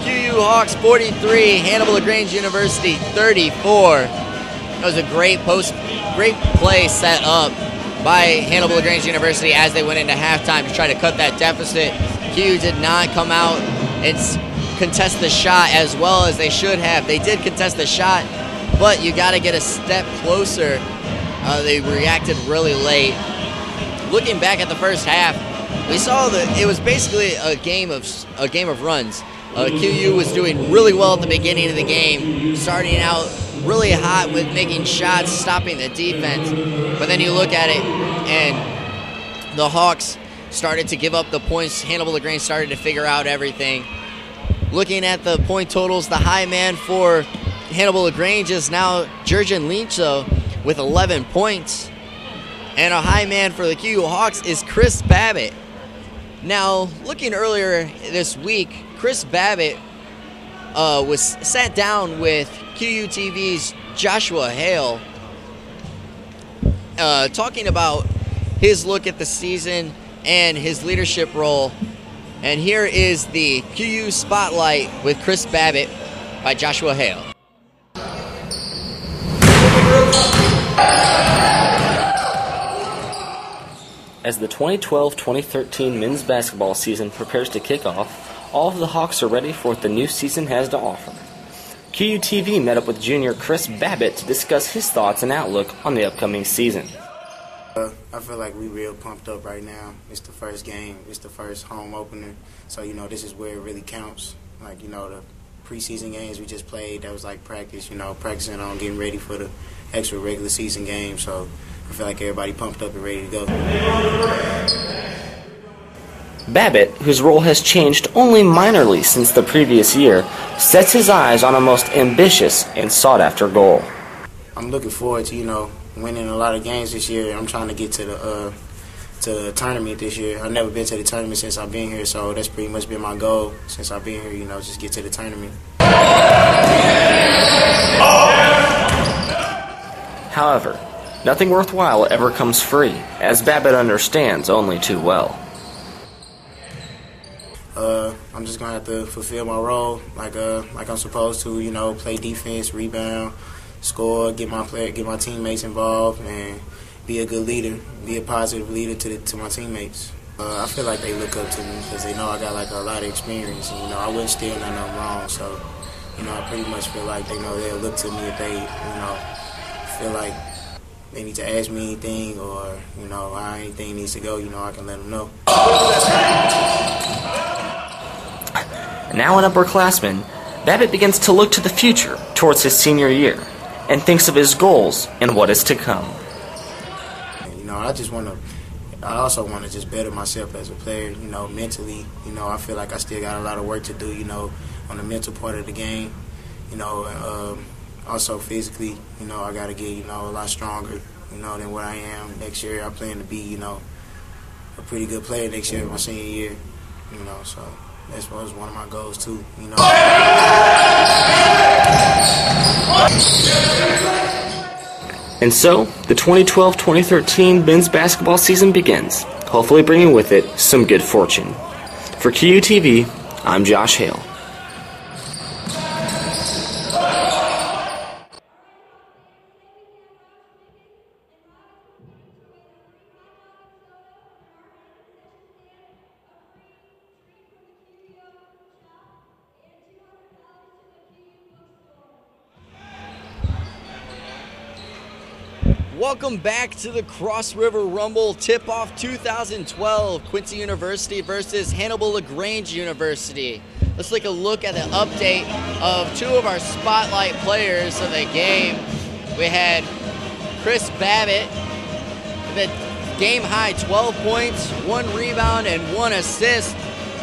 QU Hawks 43, Hannibal LaGrange University 34. That was a great play set up by Hannibal LaGrange University as they went into halftime to try to cut that deficit. QU did not come out and contest the shot as well as they should have. They did contest the shot, but you got to get a step closer. They reacted really late. Looking back at the first half, we saw that it was basically a game of runs. QU was doing really well at the beginning of the game, starting out really hot with making shots, stopping the defense. But then you look at it, and the Hawks started to give up the points. Hannibal LaGrange started to figure out everything. Looking at the point totals, the high man for Hannibal LaGrange is now Jurgen Lincho with 11 points. And a high man for the QU Hawks is Chris Babbitt. Now, looking earlier this week, Chris Babbitt was sat down with QUTV's Joshua Hale, talking about his look at the season and his leadership role. And here is the QU Spotlight with Chris Babbitt by Joshua Hale. As the 2012-2013 men's basketball season prepares to kick off, all of the Hawks are ready for what the new season has to offer. QUTV met up with junior Chris Babbitt to discuss his thoughts and outlook on the upcoming season. I feel like we real pumped up right now. It's the first game. It's the first home opener. So, this is where it really counts. Like, the preseason games we just played, that was like practice, practicing on getting ready for the extra regular season game. So I feel like everybody pumped up and ready to go. Babbitt, whose role has changed only minorly since the previous year, sets his eyes on a most ambitious and sought-after goal. I'm looking forward to, winning a lot of games this year. I'm trying to get to the tournament this year. I've never been to the tournament since I've been here, so that's pretty much been my goal since I've been here, just get to the tournament. However, nothing worthwhile ever comes free, as Babbitt understands only too well. I'm just going to have to fulfill my role like I'm supposed to, play defense, rebound, score, get my teammates involved, and be a good leader, be a positive leader to my teammates. I feel like they look up to me because they know I got a lot of experience, and I wouldn't steal none of them wrong. So, I pretty much feel like they know they'll look to me if they, feel like they need to ask me anything or, you know, how anything needs to go, you know, I can let them know. Now an upperclassman, Babbitt begins to look to the future towards his senior year and thinks of his goals and what is to come. You know, I also want to just better myself as a player, you know, mentally. You know, I feel like I still got a lot of work to do, you know, on the mental part of the game. You know, also physically, you know, I got to get, you know, a lot stronger, you know, than what I am. Next year I plan to be, you know, a pretty good player next year, my senior year, you know, so that was one of my goals too, you know. And so, the 2012-2013 men's basketball season begins, hopefully bringing with it some good fortune. For QUTV, I'm Josh Hale. Welcome back to the Cross River Rumble Tip-Off 2012, Quincy University versus Hannibal LaGrange University. Let's take a look at the update of two of our spotlight players of the game. We had Chris Babbitt, the game high 12 points, 1 rebound, and 1 assist.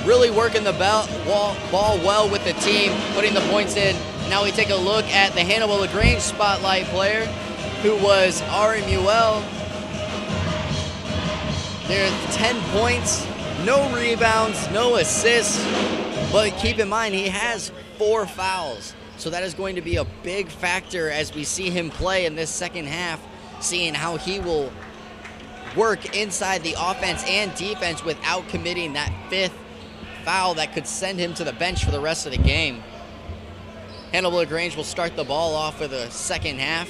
Really working the ball well with the team, putting the points in. Now we take a look at the Hannibal LaGrange spotlight player, who was RMUL. There's 10 points, no rebounds, no assists, but keep in mind he has 4 fouls. So that is going to be a big factor as we see him play in this second half, seeing how he will work inside the offense and defense without committing that 5th foul that could send him to the bench for the rest of the game. Hannibal LaGrange will start the ball off for the second half.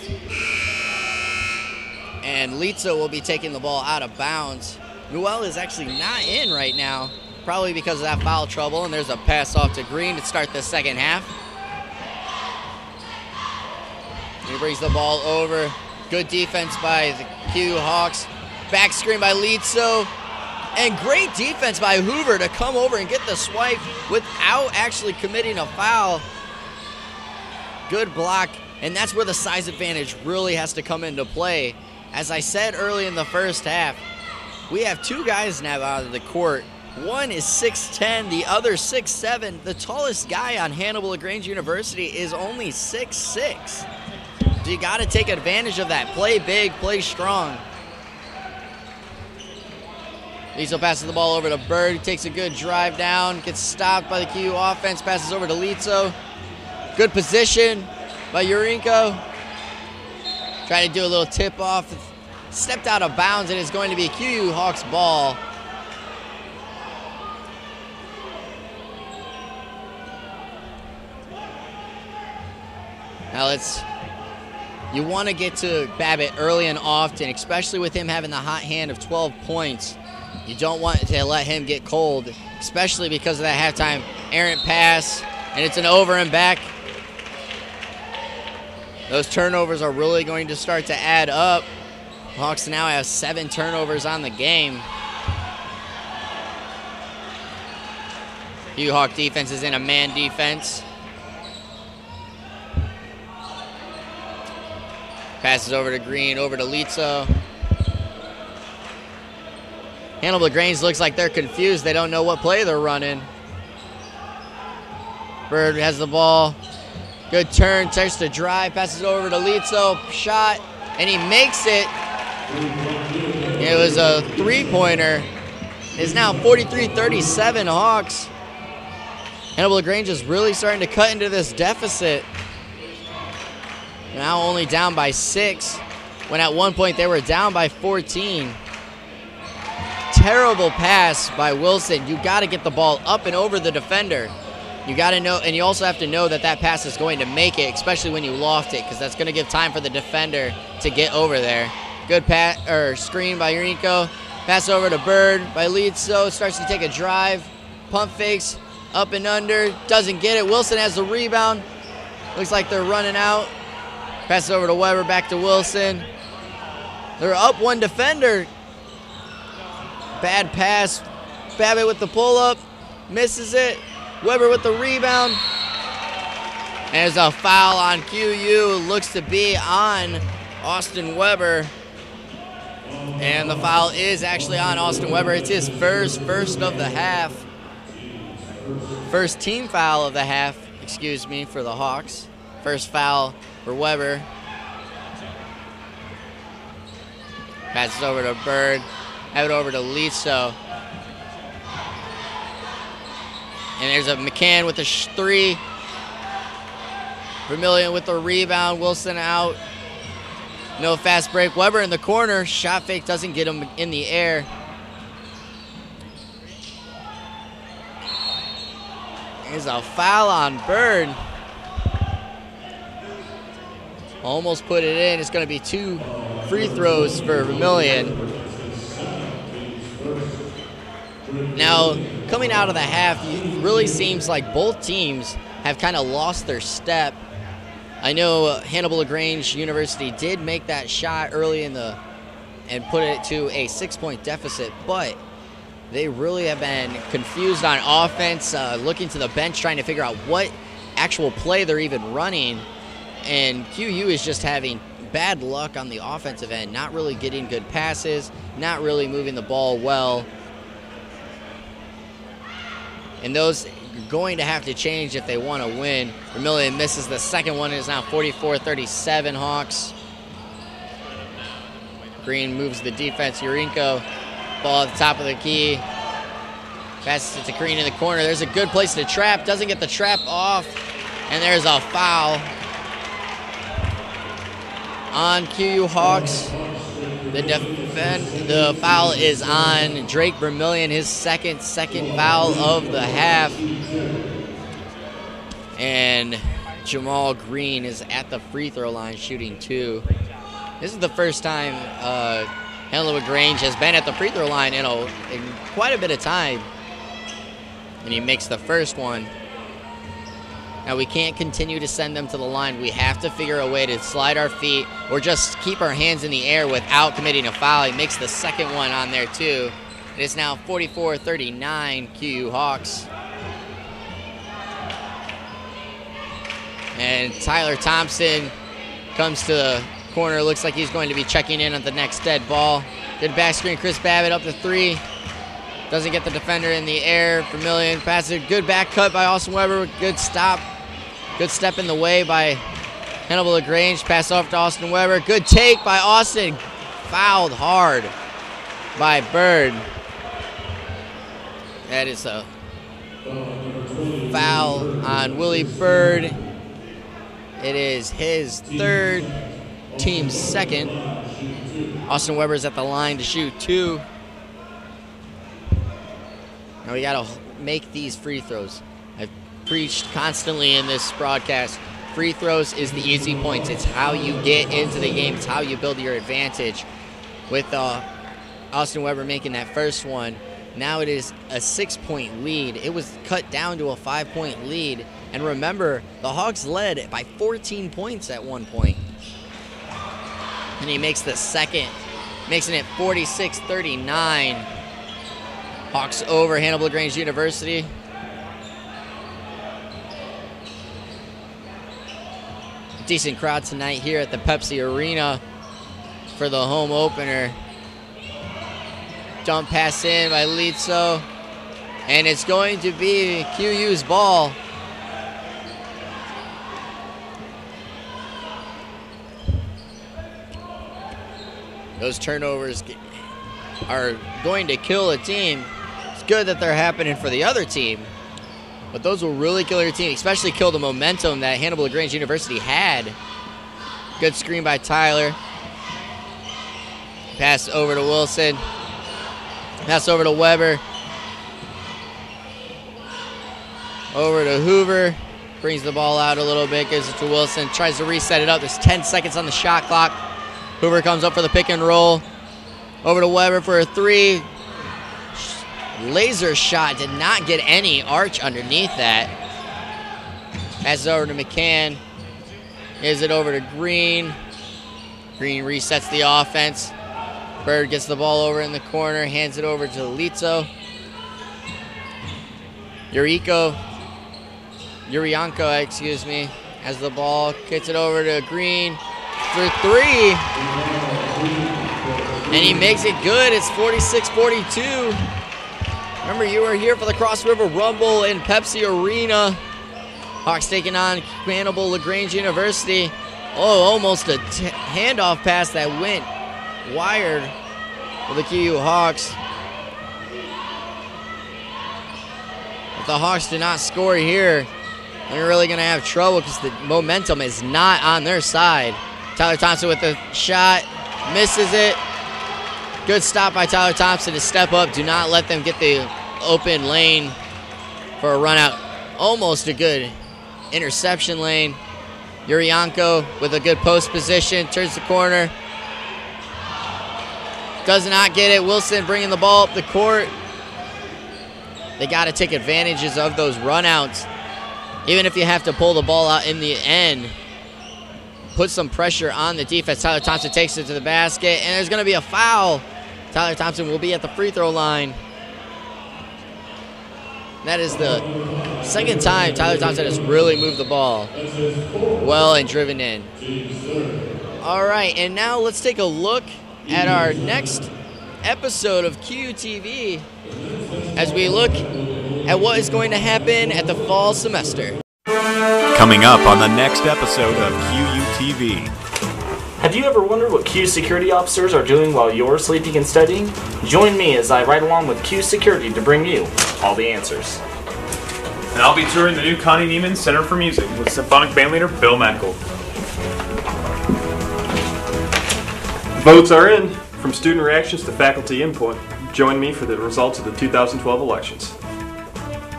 And Litzo will be taking the ball out of bounds. Noel is actually not in right now, probably because of that foul trouble, and there's a pass off to Green to start the second half. He brings the ball over. Good defense by the Q Hawks. Back screen by Litzo. And great defense by Hoover to come over and get the swipe without actually committing a foul. Good block, and that's where the size advantage really has to come into play. As I said early in the first half, we have 2 guys now out of the court. One is 6'10", the other 6'7". The tallest guy on Hannibal LaGrange University is only 6'6". So you got to take advantage of that. Play big, play strong. Litzo passes the ball over to Bird. He takes a good drive down, gets stopped by the QU offense, passes over to Litzo. Good position by Urinko. Trying to do a little tip-off. Stepped out of bounds, and it's going to be QU Hawks ball. Now you want to get to Babbitt early and often, especially with him having the hot hand of 12 points. You don't want to let him get cold, especially because of that halftime errant pass, and it's an over and back. Those turnovers are really going to start to add up. Hawks now have 7 turnovers on the game. Hawk defense is in a man defense. Passes over to Green, over to Litzo. Hannibal LaGrange looks like they're confused. They don't know what play they're running. Bird has the ball. Good turn, takes the drive, passes over to Litzo, shot, and he makes it. It was a 3-pointer. It's now 43-37 Hawks. Hannibal LaGrange is really starting to cut into this deficit. Now only down by 6, when at one point they were down by 14. Terrible pass by Wilson. You got to get the ball up and over the defender. You got to know, and you also have to know that that pass is going to make it, especially when you loft it, because that's going to give time for the defender to get over there. Good pass or screen by Urinko. Pass over to Bird by Litzo. Starts to take a drive. Pump fakes up and under. Doesn't get it. Wilson has the rebound. Looks like they're running out. Pass over to Weber. Back to Wilson. They're up one defender. Bad pass. Babbitt with the pull-up. Misses it. Weber with the rebound. There's a foul on QU. Looks to be on Austin Weber. And the foul is actually on Austin Weber. It's his first of the half. First team foul of the half, excuse me, for the Hawks. First foul for Weber. Passes over to Bird. Have it over to Liso. And there's a McCann with a three. Vermillion with the rebound. Wilson out. No fast break. Weber in the corner. Shot fake doesn't get him in the air. There's a foul on Bird. Almost put it in. It's going to be 2 free throws for Vermillion. Now, coming out of the half, it really seems like both teams have kind of lost their step. I know Hannibal LaGrange University did make that shot early in the and put it to a 6-point deficit, but they really have been confused on offense, looking to the bench, trying to figure out what actual play they're even running. And QU is just having bad luck on the offensive end, not really getting good passes, not really moving the ball well. And those are going to have to change if they want to win. Vermillion misses the second one. It is now 44-37 Hawks. Green moves the defense. Urinko, ball at the top of the key. Passes it to Green in the corner. There's a good place to trap. Doesn't get the trap off. And there's a foul on QU Hawks. The foul is on Drake Vermillion, his second foul of the half. And Jamal Green is at the free throw line shooting 2. This is the first time Hannibal LaGrange has been at the free throw line in quite a bit of time. And he makes the first one. Now, we can't continue to send them to the line. We have to figure a way to slide our feet or just keep our hands in the air without committing a foul. He makes the second one on there, too. It is now 44-39 QU Hawks. And Tyler Thompson comes to the corner. Looks like he's going to be checking in on the next dead ball. Good back screen. Chris Babbitt up to 3. Doesn't get the defender in the air. Vermillion passes. Good back cut by Austin Weber. Good stop. Good step in the way by Hannibal LaGrange. Pass off to Austin Weber. Good take by Austin. Fouled hard by Bird. That is a foul on Willie Bird. It is his third, team's second. Austin Weber's at the line to shoot 2. Now we got to make these free throws. I've preached constantly in this broadcast. Free throws is the easy points. It's how you get into the game. It's how you build your advantage. With Austin Weber making that first one, now it is a 6-point lead. It was cut down to a 5-point lead. And remember, the Hawks led by 14 points at one point. And he makes the second, making it 46-39. Hawks over Hannibal LaGrange University. Decent crowd tonight here at the Pepsi Arena for the home opener. Dump pass in by Liso. And it's going to be QU's ball. Those turnovers are going to kill a team. It's good that they're happening for the other team, but those will really kill your team, especially kill the momentum that Hannibal LaGrange University had. Good screen by Tyler. Pass over to Wilson. Pass over to Weber. Over to Hoover. Brings the ball out a little bit, gives it to Wilson. Tries to reset it up. There's 10 seconds on the shot clock. Hoover comes up for the pick and roll. Over to Weber for a 3. Laser shot, did not get any arch underneath that. Passes over to McCann. Gives it over to Green. Green resets the offense. Bird gets the ball over in the corner, hands it over to Lito. Urianko, excuse me, has the ball, gets it over to Green for three. And he makes it good. It's 46-42. Remember, you were here for the Cross River Rumble in Pepsi Arena. Hawks taking on Hannibal LaGrange University. Oh, almost a handoff pass that went wired for the QU Hawks. If the Hawks do not score here, they're really going to have trouble because the momentum is not on their side. Tyler Thompson with the shot, misses it. Good stop by Tyler Thompson to step up. Do not let them get the open lane for a run out. Almost a good interception lane. Urianko with a good post position, turns the corner. Does not get it. Wilson bringing the ball up the court. They got to take advantages of those runouts. Even if you have to pull the ball out in the end, put some pressure on the defense. Tyler Thompson takes it to the basket, and there's going to be a foul. Tyler Thompson will be at the free throw line. That is the second time Tyler Thompson has really moved the ball well and driven in. All right, and now let's take a look at our next episode of QUTV as we look at what is going to happen at the fall semester. Coming up on the next episode of QUTV. Have you ever wondered what Q security officers are doing while you're sleeping and studying? Join me as I ride along with Q Security to bring you all the answers. And I'll be touring the new Connie Neiman Center for Music with symphonic bandleader Bill Mackel. Votes are in, from student reactions to faculty input. Join me for the results of the 2012 elections.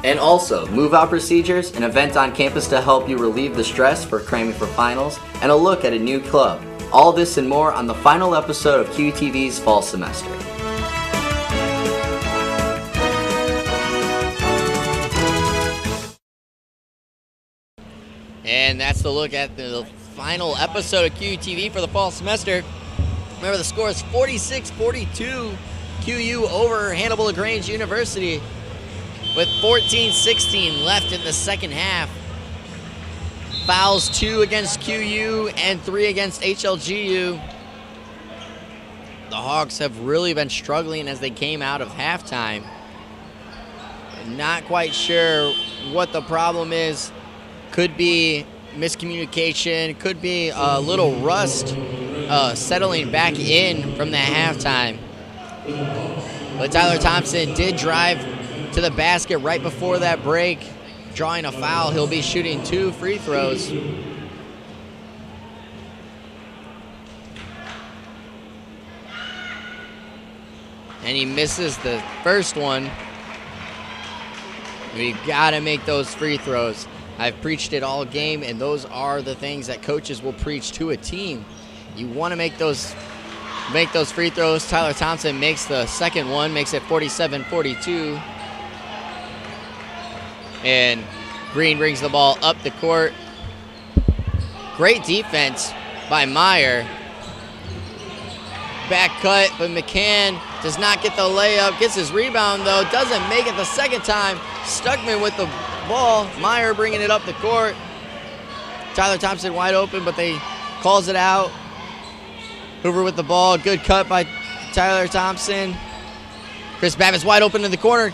And also, move-out procedures, an event on campus to help you relieve the stress for cramming for finals, and a look at a new club. All this and more on the final episode of QUTV's fall semester. And that's the look at the final episode of QUTV for the fall semester. Remember, the score is 46-42, QU over Hannibal LaGrange University with 14-16 left in the second half. Fouls 2 against QU and 3 against HLGU. The Hawks have really been struggling as they came out of halftime. Not quite sure what the problem is. Could be miscommunication, could be a little rust settling back in from the halftime. But Tyler Thompson did drive to the basket right before that break, drawing a foul. He'll be shooting 2 free throws. And he misses the first one. We've got to make those free throws. I've preached it all game, and those are the things that coaches will preach to a team. You want to make those free throws. Tyler Thompson makes the second one, makes it 47-42. And Green brings the ball up the court. Great defense by Meyer. Back cut, but McCann does not get the layup. Gets his rebound, though. Doesn't make it the second time. Stuckman with the ball. Meyer bringing it up the court. Tyler Thompson wide open, but they calls it out. Hoover with the ball. Good cut by Tyler Thompson. Chris Babbitt's wide open in the corner.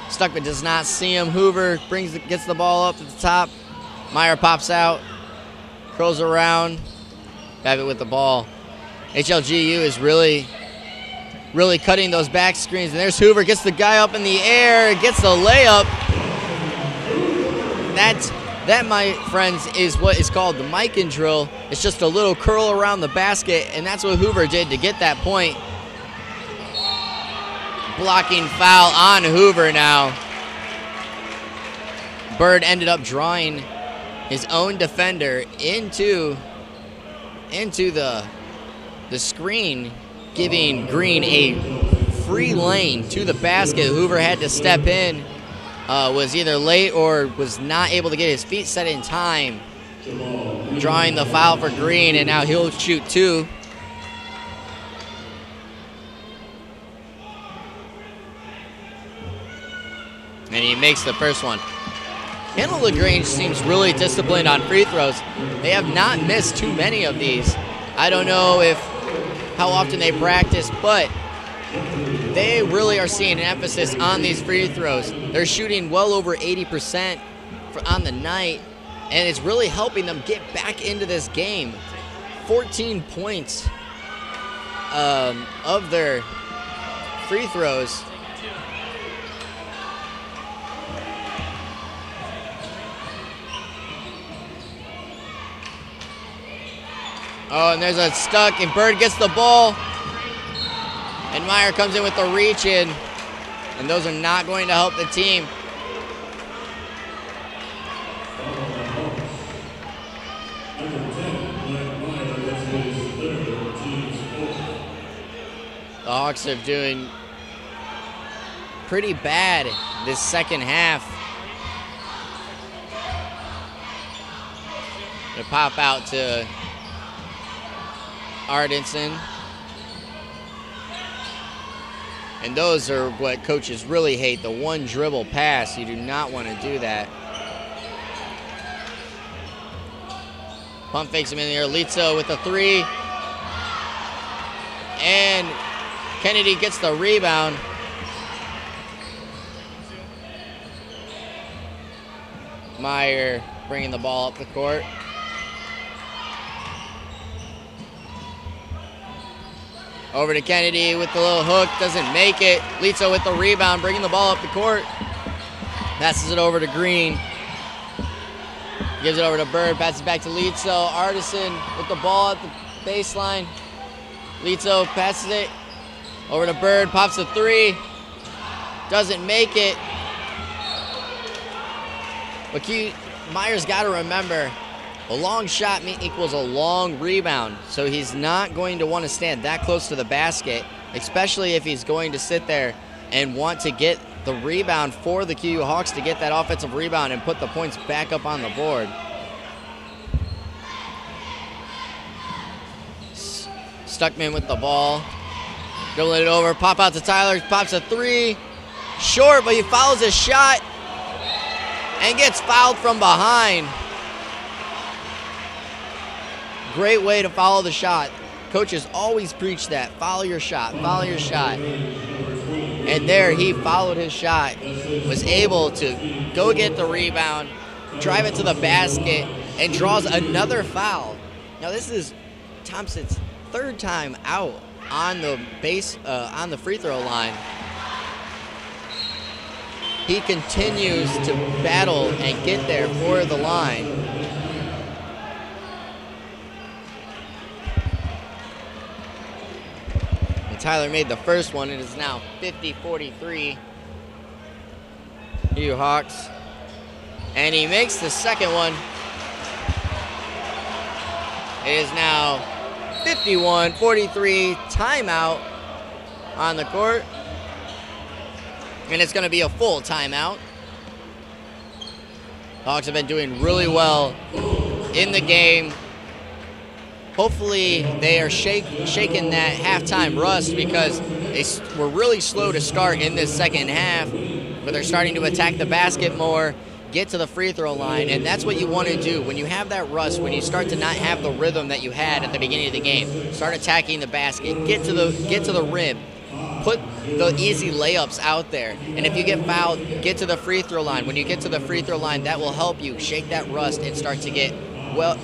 Stuckman does not see him. Hoover gets the ball up to the top. Meyer pops out. Curls around. Babbitt with the ball. HLGU is really cutting those back screens. And there's Hoover. Gets the guy up in the air. Gets the layup. That, my friends, is what is called the Mikan drill. It's just a little curl around the basket, and that's what Hoover did to get that point. Blocking foul on Hoover now. Bird ended up drawing his own defender into the screen, giving Green a free lane to the basket. Hoover had to step in. Was either late or was not able to get his feet set in time. Drawing the foul for Green, and now he'll shoot 2. And he makes the first one. Hannibal LaGrange seems really disciplined on free throws. They have not missed too many of these. I don't know how often they practice, but they really are seeing an emphasis on these free throws. They're shooting well over 80% on the night, and it's really helping them get back into this game. 14 points of their free throws. Oh, and there's a stuck, and Bird gets the ball. And Meyer comes in with the reach in. And those are not going to help the team. The Hawks are doing pretty bad this second half. They pop out to Ardenson. And those are what coaches really hate, the one dribble pass. You do not want to do that. Pump fakes him in the air. Litzo with the three. And Kennedy gets the rebound. Meyer bringing the ball up the court. Over to Kennedy with the little hook, doesn't make it. Litzo with the rebound, bringing the ball up the court. Passes it over to Green. Gives it over to Bird, passes back to Litzo. Artisan with the ball at the baseline. Litzo passes it over to Bird, pops a three. Doesn't make it. But Meyer's got to remember, a long shot equals a long rebound, so he's not going to want to stand that close to the basket, especially if he's going to sit there and want to get the rebound for the QU Hawks to get that offensive rebound and put the points back up on the board. Stuckman with the ball. Dribbling it over, pop out to Tyler, pops a three. Short, but he fouls his shot and gets fouled from behind. Great way to follow the shot. Coaches always preach that. Follow your shot, follow your shot. And there he followed his shot, was able to go get the rebound, drive it to the basket, and draws another foul. Now this is Thompson's third time out on the on the free throw line. He continues to battle and get there for the line. Tyler made the first one. It is now 50-43. QU Hawks. And he makes the second one. It is now 51-43. Timeout on the court. And it's going to be a full timeout. The Hawks have been doing really well in the game. Hopefully they are shaking that halftime rust, because they were really slow to start in this second half, but they're starting to attack the basket more, get to the free throw line, and that's what you want to do. When you have that rust, when you start to not have the rhythm that you had at the beginning of the game, start attacking the basket, get to the rim, put the easy layups out there, and if you get fouled, get to the free throw line. When you get to the free throw line, that will help you shake that rust and start to get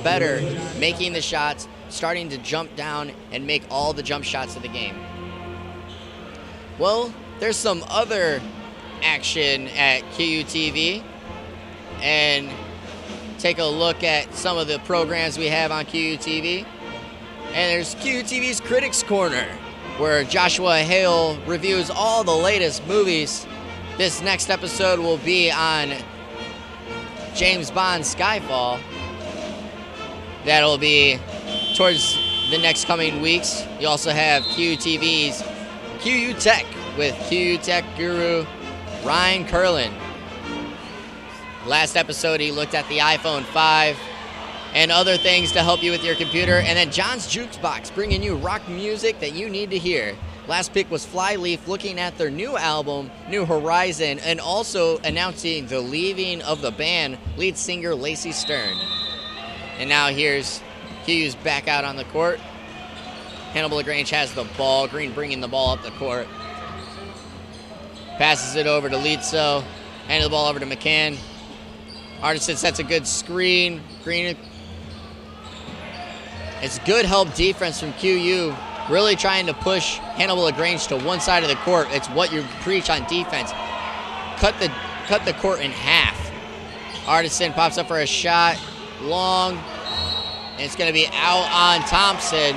better, making the shots, starting to jump down and make all the jump shots of the game. Well, there's some other action at QUTV, and take a look at some of the programs we have on QUTV. And there's QUTV's Critics Corner, where Joshua Hale reviews all the latest movies. This next episode will be on James Bond's Skyfall. That'll be towards the next coming weeks. You also have QUTV's QU Tech with QU Tech guru Ryan Curlin. Last episode, he looked at the iPhone 5 and other things to help you with your computer. And then John's Jukebox, bringing you rock music that you need to hear. Last pick was Flyleaf, looking at their new album, New Horizon, and also announcing the leaving of the band, lead singer Lacey Stern. And now here's Hughes back out on the court. Hannibal LaGrange has the ball. Green bringing the ball up the court. Passes it over to Litzo. Handing the ball over to McCann. Artisan sets a good screen. Green. It's good help defense from QU. Really trying to push Hannibal LaGrange to one side of the court. It's what you preach on defense. Cut the court in half. Artisan pops up for a shot. Long. And it's going to be out on Thompson.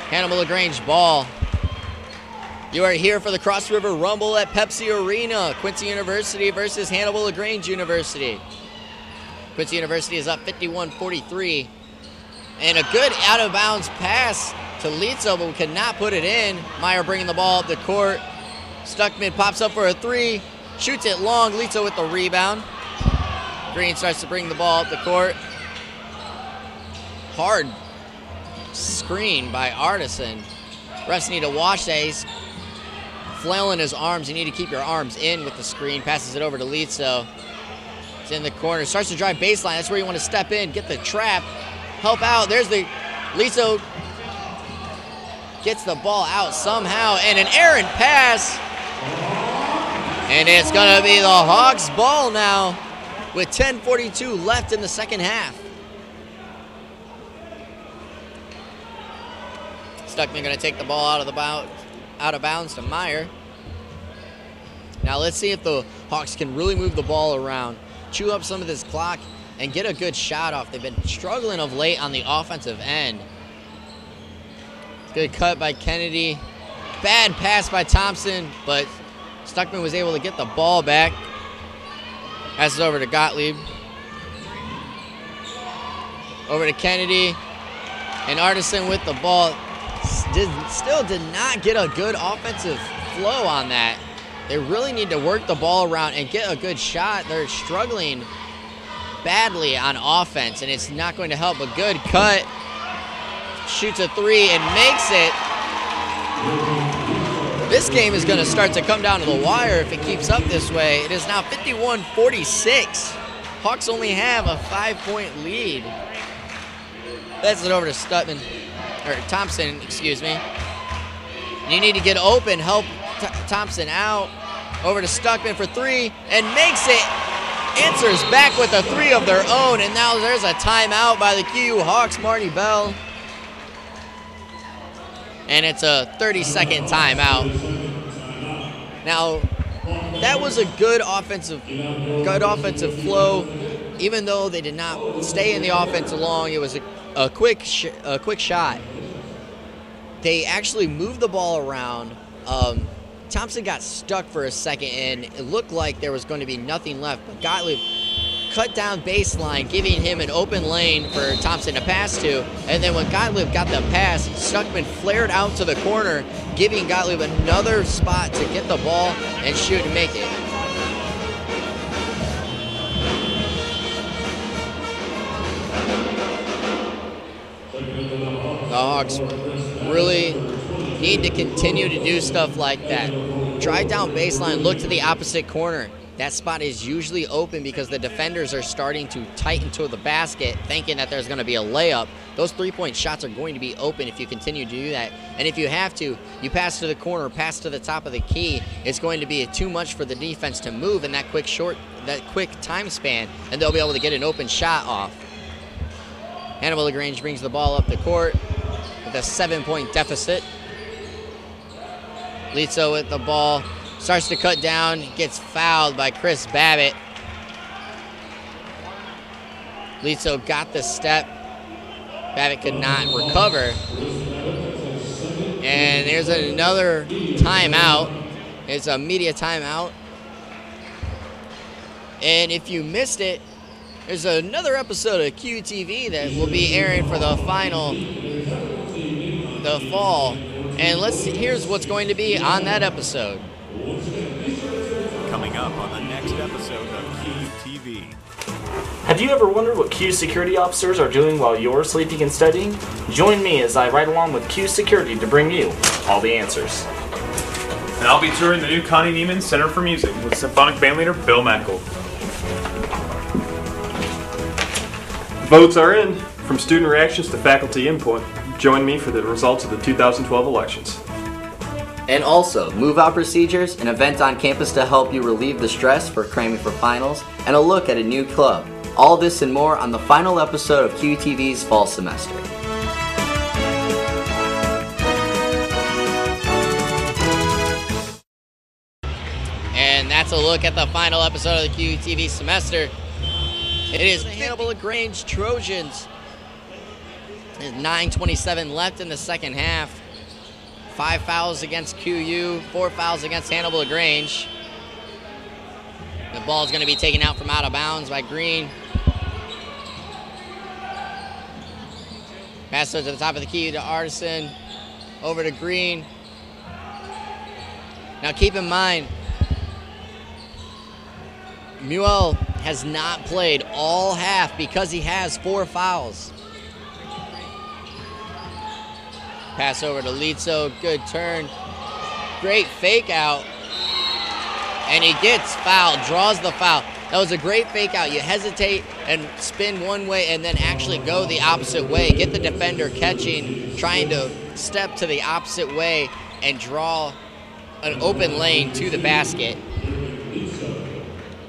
Hannibal LaGrange ball. You are here for the Cross River Rumble at Pepsi Arena. Quincy University versus Hannibal LaGrange University. Quincy University is up 51-43. And a good out-of-bounds pass to Litzo, but we could not put it in. Meyer bringing the ball up the court. Stuckman pops up for a three. Shoots it long. Litzo with the rebound. Green starts to bring the ball up the court. Hard screen by Artisan. Refs need to watch that. He's flailing his arms. You need to keep your arms in with the screen. Passes it over to Litzo. It's in the corner. Starts to drive baseline. That's where you want to step in. Get the trap. Help out. There's the Litzo. Gets the ball out somehow. And an errant pass. And it's going to be the Hawks' ball now with 10:42 left in the second half. Stuckman going to take the ball out of bounds to Meyer. Now let's see if the Hawks can really move the ball around, chew up some of this clock, and get a good shot off. They've been struggling of late on the offensive end. Good cut by Kennedy. Bad pass by Thompson, but Stuckman was able to get the ball back. Passes over to Gottlieb. Over to Kennedy. And Artisan with the ball. Still did not get a good offensive flow on that. They really need to work the ball around and get a good shot. They're struggling badly on offense, and it's not going to help. A good cut. Shoots a three and makes it. This game is going to start to come down to the wire if it keeps up this way. It is now 51-46. Hawks only have a 5-point lead. That's it over to Thompson, excuse me. You need to get open, help Thompson out. Over to Stuckman for three, and makes it. Answers back with a three of their own, and now there's a timeout by the QU Hawks, Marty Bell. And it's a 30-second timeout. Now, that was a good offensive flow. Even though they did not stay in the offense long, it was a quick shot. They actually moved the ball around. Thompson got stuck for a second, and it looked like there was going to be nothing left. But Gottlieb cut down baseline, giving him an open lane for Thompson to pass to. And then when Gottlieb got the pass, Stuckman flared out to the corner, giving Gottlieb another spot to get the ball and shoot and make it. The Hawks really need to continue to do stuff like that. Drive down baseline, look to the opposite corner. That spot is usually open because the defenders are starting to tighten to the basket, thinking that there's going to be a layup. Those three-point shots are going to be open if you continue to do that. And if you have to, you pass to the corner, pass to the top of the key. It's going to be too much for the defense to move in that quick time span, and they'll be able to get an open shot off. Hannibal LaGrange brings the ball up the court with a 7-point deficit. Litzo with the ball. Starts to cut down, gets fouled by Chris Babbitt. Litzo got the step. Babbitt could not recover. And there's another timeout. It's a media timeout. And if you missed it, there's another episode of QUTV that will be airing for the fall. And here's what's going to be on that episode. Coming up on the next episode of QUTV. Have you ever wondered what Q security officers are doing while you're sleeping and studying? Join me as I ride along with Q Security to bring you all the answers. And I'll be touring the new Connie Neiman Center for Music with symphonic bandleader Bill Mackel. Votes are in. From student reactions to faculty input, join me for the results of the 2012 elections. And also, move-out procedures, an event on campus to help you relieve the stress for cramming for finals, and a look at a new club. All this and more on the final episode of QUTV's fall semester. And that's a look at the final episode of the QUTV semester. It is the Hannibal LaGrange Trojans. There's 9:27 left in the second half. 5 fouls against QU, 4 fouls against Hannibal LaGrange. The ball is going to be taken out from out of bounds by Green. Pass to the top of the key to Artisan. Over to Green. Now keep in mind, Muel has not played all half because he has 4 fouls. Pass over to Litzo, good turn. Great fake out. And he gets fouled, draws the foul. That was a great fake out. You hesitate and spin one way and then actually go the opposite way. Get the defender catching, trying to step to the opposite way and draw an open lane to the basket.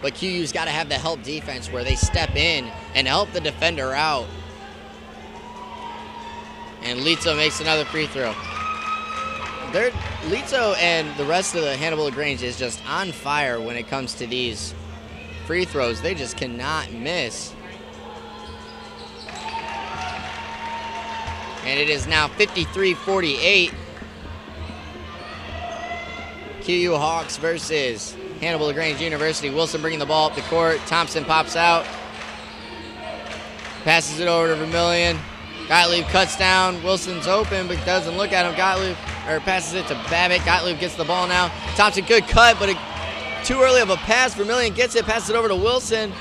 But QU's got to have the help defense where they step in and help the defender out. And Litzo makes another free throw. Litzo and the rest of the Hannibal LaGrange is just on fire when it comes to these free throws. They just cannot miss. And it is now 53-48. QU Hawks versus Hannibal LaGrange University. Wilson bringing the ball up the court. Thompson pops out. Passes it over to Vermillion. Gottlieb cuts down. Wilson's open, but doesn't look at him. Gottlieb passes it to Babbitt. Gottlieb gets the ball now. Thompson, good cut, but too early of a pass. Vermillion gets it, passes it over to Wilson.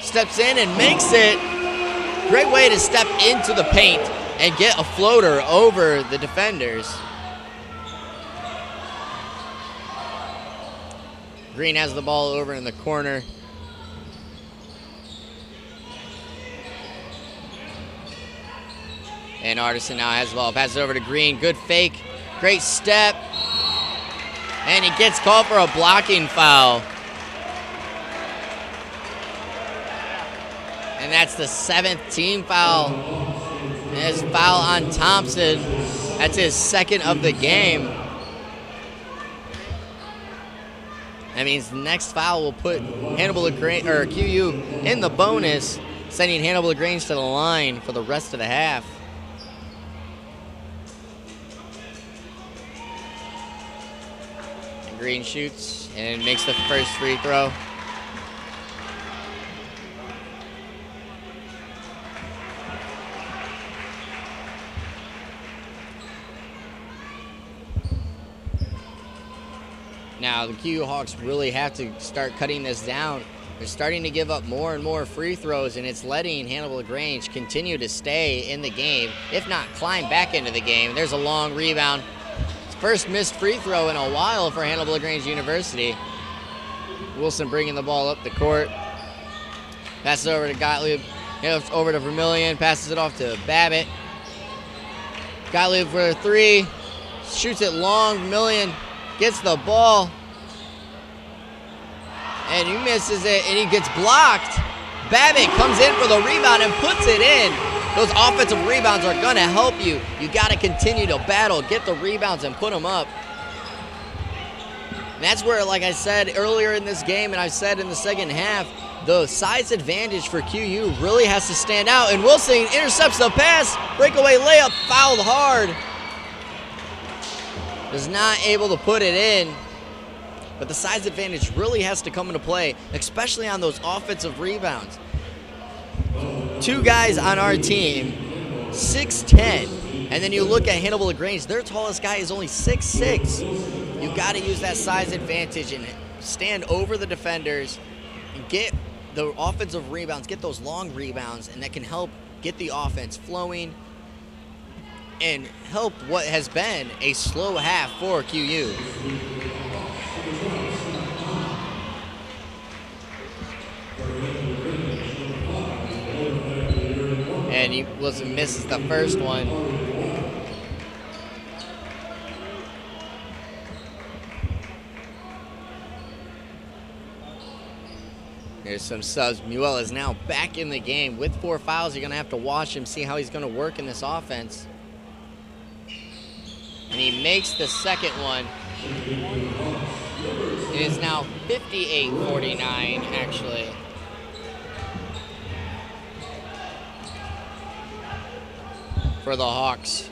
Steps in and makes it. Great way to step into the paint and get a floater over the defenders. Green has the ball over in the corner. And Artisan now has the ball. Passes it over to Green. Good fake. Great step. And he gets called for a blocking foul. And that's the 7th team foul. And his foul on Thompson. That's his 2nd of the game. That means the next foul will put Hannibal LaGrange, or QU in the bonus, sending Hannibal LaGrange to the line for the rest of the half. And Green shoots and makes the first free throw. Now, the QU Hawks really have to start cutting this down. They're starting to give up more and more free throws, and it's letting Hannibal LaGrange continue to stay in the game, if not climb back into the game. There's a long rebound. First missed free throw in a while for Hannibal LaGrange University. Wilson bringing the ball up the court. Passes over to Gottlieb. Over to Vermillion. Passes it off to Babbitt. Gottlieb for a 3. Shoots it long. Vermillion gets the ball, and he misses it, and he gets blocked. Babbitt comes in for the rebound and puts it in. Those offensive rebounds are going to help you. You got to continue to battle, get the rebounds, and put them up. And that's where, like I said earlier in this game, and I said in the second half, the size advantage for QU really has to stand out. And Wilson intercepts the pass, breakaway layup, fouled hard. Was not able to put it in, but the size advantage really has to come into play, especially on those offensive rebounds. 2 guys on our team, 6'10", and then you look at Hannibal LaGrange, their tallest guy is only 6'6". You got to use that size advantage and stand over the defenders and get the offensive rebounds, get those long rebounds, and that can help get the offense flowing. and help what has been a slow half for QU. And he misses the first one. There's some subs. Muel is now back in the game with 4 fouls. You're going to have to watch him, see how he's going to work in this offense. And he makes the second one. It is now 58-49, actually. For the Hawks.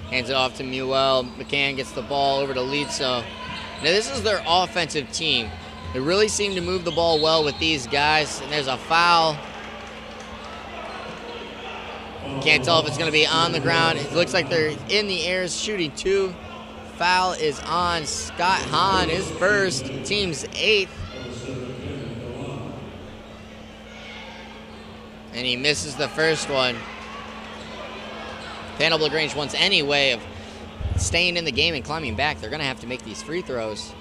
Hands it off to Muel. McCann gets the ball over to Litzo. Now this is their offensive team. They really seem to move the ball well with these guys. And there's a foul. Can't tell if it's going to be on the ground. It looks like they're in the air shooting 2. Foul is on Scott Hahn, his first, team's 8th. And he misses the first one. If Hannibal LaGrange wants any way of staying in the game and climbing back, they're going to have to make these free throws.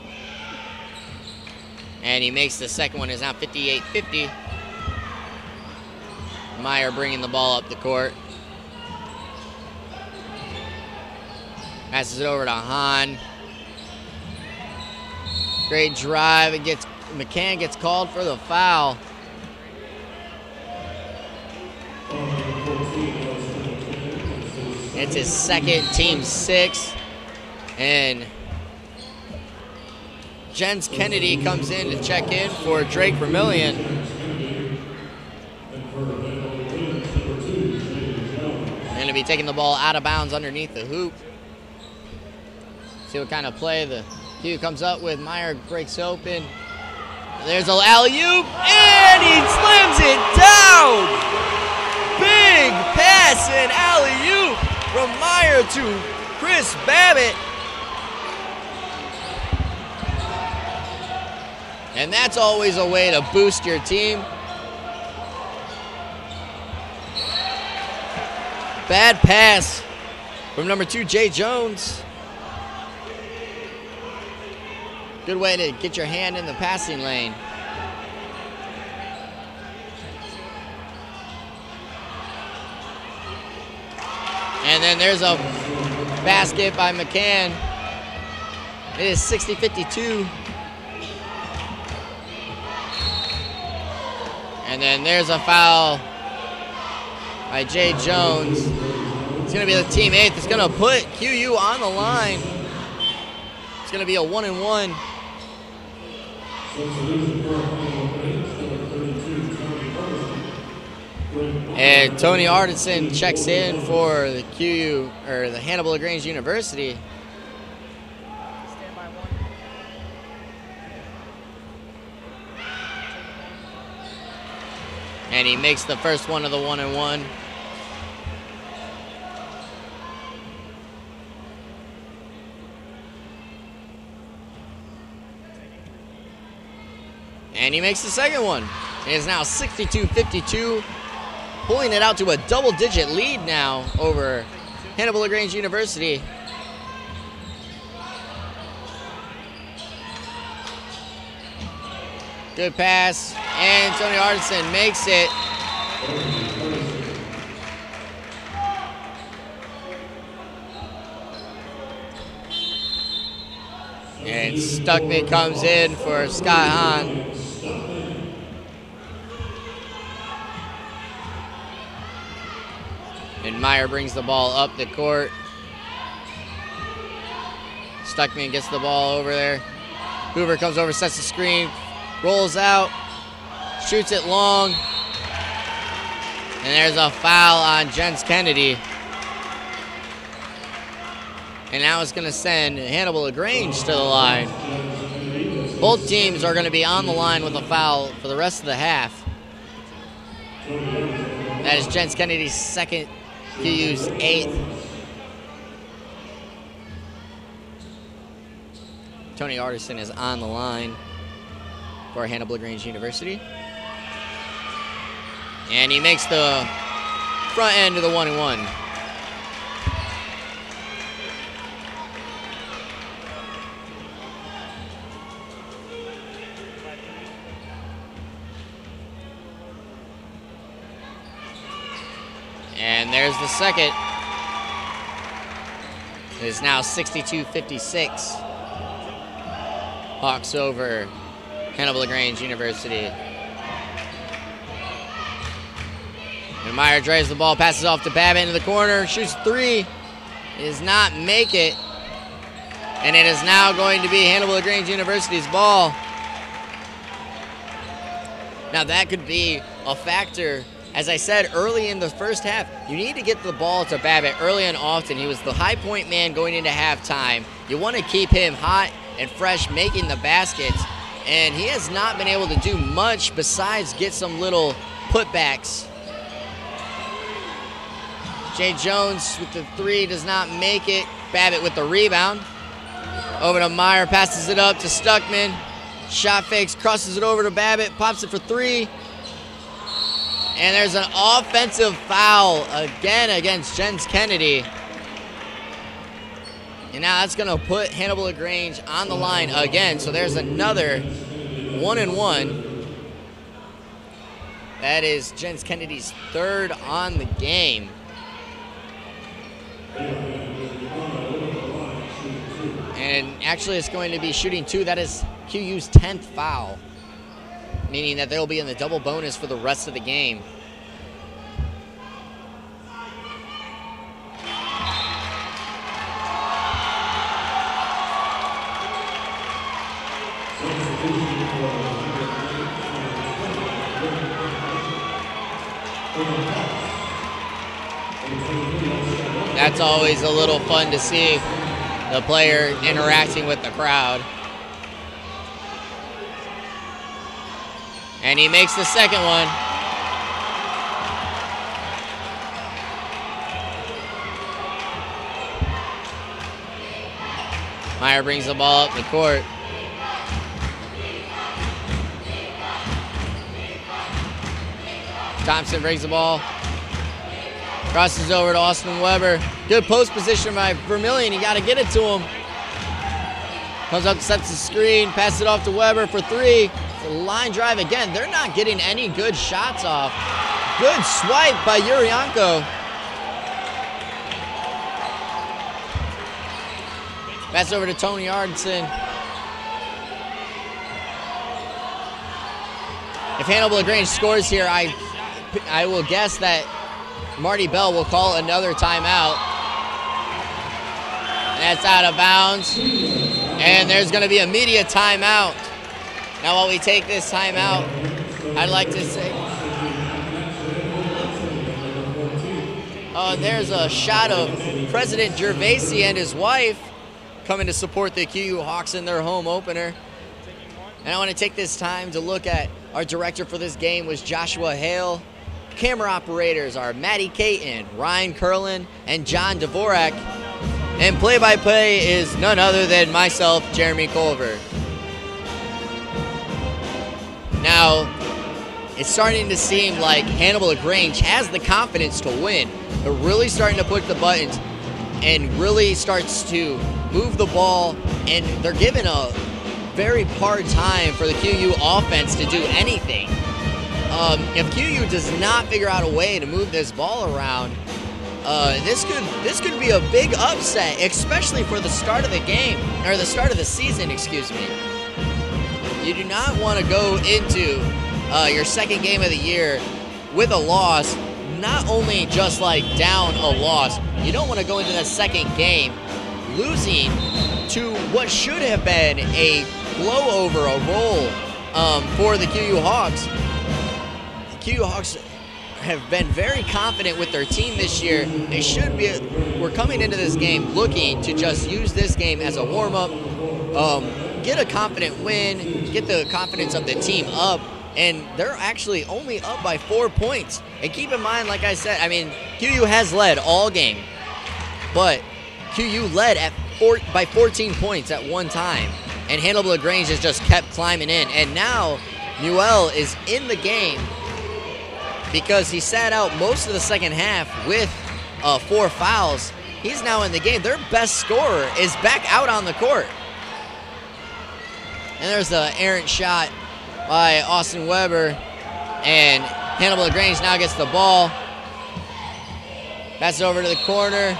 And he makes the second one. It's now 58-50. Meyer bringing the ball up the court. Passes it over to Hahn. Great drive. McCann gets called for the foul. It's his second, team 6. And Jens Kennedy comes in to check in for Drake Vermillion. Going to be taking the ball out of bounds underneath the hoop. See what kind of play the Q comes up with. Meyer breaks open. There's an alley-oop, and he slams it down! Big pass and alley-oop from Meyer to Chris Babbitt. And that's always a way to boost your team. Bad pass from number 2, Jay Jones. Good way to get your hand in the passing lane. And then there's a basket by McCann. It is 60-52. And then there's a foul by Jay Jones. It's going to be the team 8th. It's going to put QU on the line. It's going to be a 1-and-1. And Tony Artisan checks in for the the Hannibal LaGrange University. And he makes the first one of the 1-and-1. And he makes the second one. It is now 62-52, pulling it out to a double-digit lead now over Hannibal LaGrange University. Good pass, and Tony Artisan makes it. And Stuckman comes in for Scott Hahn. And Meyer brings the ball up the court. Stuckman gets the ball over there. Hoover comes over, sets the screen, rolls out, shoots it long. And there's a foul on Jens Kennedy. And now it's going to send Hannibal LaGrange to the line. Both teams are going to be on the line with a foul for the rest of the half. That is Jens Kennedy's second, QU's 8th. Tony Artisan is on the line for Hannibal LaGrange University. And he makes the front end of the 1-and-1. And there's the second. It is now 62-56. Hawks over Hannibal LaGrange University. And Meyer drives the ball, passes off to Babbitt into the corner, shoots three, does not make it. And it is now going to be Hannibal LaGrange University's ball. Now that could be a factor. As I said early in the first half, you need to get the ball to Babbitt early and often. He was the high point man going into halftime. You want to keep him hot and fresh, making the baskets. And he has not been able to do much besides get some little putbacks. Jay Jones with the three does not make it. Babbitt with the rebound. Over to Meyer, passes it up to Stuckman. Shot fakes, crosses it over to Babbitt, pops it for three. And there's an offensive foul again against Jens Kennedy. And now that's going to put Hannibal LaGrange on the line again. So there's another 1-and-1. That is Jens Kennedy's third on the game. And actually it's going to be shooting two. That is QU's 10th foul, meaning that they'll be in the double bonus for the rest of the game. That's always a little fun to see, the player interacting with the crowd. And he makes the second one. Meyer brings the ball up the court. Thompson brings the ball. Crosses over to Austin Weber. Good post position by Vermillion. You got to get it to him. Comes up, sets the screen, passes it off to Weber for three. The line drive again. They're not getting any good shots off. Good swipe by Yurianko. Pass over to Tony Arnson. If Hannibal LaGrange scores here, I will guess that Marty Bell will call another timeout. That's out of bounds. And there's going to be a media timeout. Now while we take this timeout, I'd like to say, there's a shot of President Gervasi and his wife coming to support the QU Hawks in their home opener. And I want to take this time to look at our director for this game was Joshua Hale. Camera operators are Maddie Caton, Ryan Curlin, and John Dvorak. And play-by-play is none other than myself, Jeremy Culver. Now, it's starting to seem like Hannibal LaGrange has the confidence to win. They're really starting to push the buttons and really starts to move the ball, and they're given a very hard time for the QU offense to do anything. If QU does not figure out a way to move this ball around, this could be a big upset, especially for the start of the game, or the start of the season, excuse me. You do not want to go into your second game of the year with a loss, not only just like down a loss, you don't want to go into the second game losing to what should have been a blowover, a roll for the QU Hawks. The QU Hawks have been very confident with their team this year. They should be. We're coming into this game looking to just use this game as a warm-up, get a confident win, get the confidence of the team up, and they're actually only up by 4 points. And keep in mind, like I said, I mean, QU has led all game, but QU led by 14 points at one time, and Hannibal LaGrange has just kept climbing in. And now Newell is in the game. because he sat out most of the second half with 4 fouls. He's now in the game. Their best scorer is back out on the court. And there's an errant shot by Austin Weber. And Hannibal LaGrange now gets the ball. Pass it over to the corner.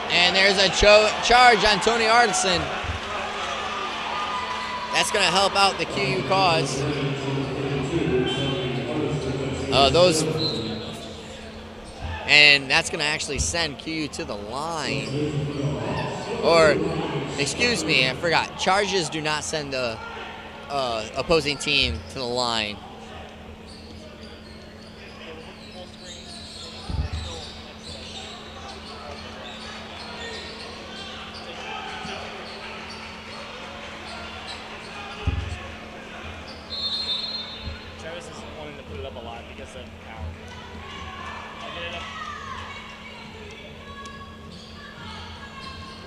And there's a charge on Tony Artisan. That's going to help out the QU cause. And that's going to actually send QU to the line. Or, excuse me, I forgot. Charges do not send the opposing team to the line.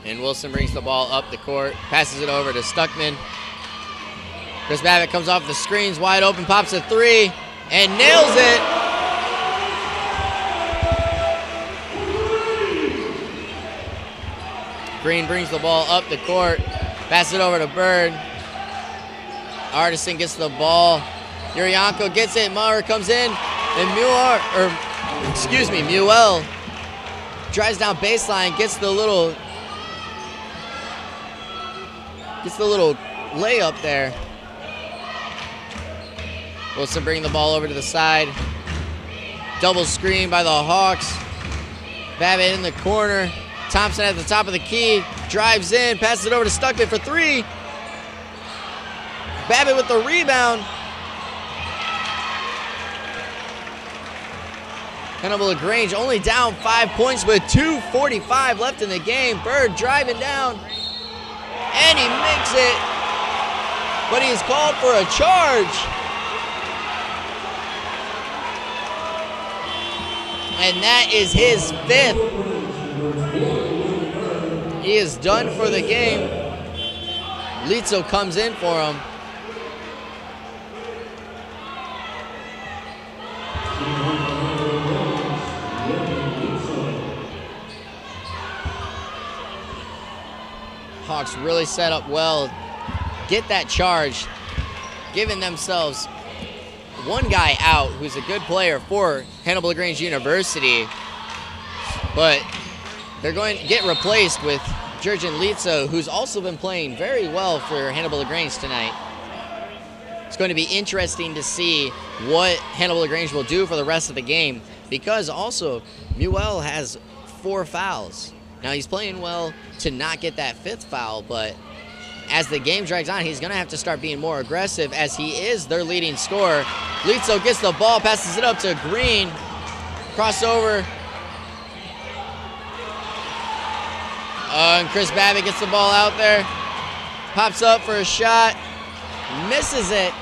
And Wilson brings the ball up the court, passes it over to Stuckman. Chris Babbitt comes off the screens, wide open, pops a 3, and nails it. Green brings the ball up the court, passes it over to Bird. Artisan gets the ball. Yurianko gets it, Maurer comes in, and Muel drives down baseline, gets the little layup there. Wilson bringing the ball over to the side. Double screen by the Hawks. Babbitt in the corner. Thompson at the top of the key. Drives in, passes it over to Stuckman for 3. Babbitt with the rebound. Hannibal LaGrange only down 5 points with 2:45 left in the game. Bird driving down. And he makes it, but he's called for a charge. And that is his 5th. He is done for the game. Litzo comes in for him. Hawks really set up well, get that charge, giving themselves one guy out who's a good player for Hannibal LaGrange University, but they're going to get replaced with Jurgen Litzo, who's also been playing very well for Hannibal LaGrange tonight. It's going to be interesting to see what Hannibal LaGrange will do for the rest of the game, because also Muel has 4 fouls. Now, he's playing well to not get that 5th foul, but as the game drags on, he's going to have to start being more aggressive, as he is their leading scorer. Litzo gets the ball, passes it up to Green. Crossover. And Chris Babbitt gets the ball out there. Pops up for a shot. Misses it.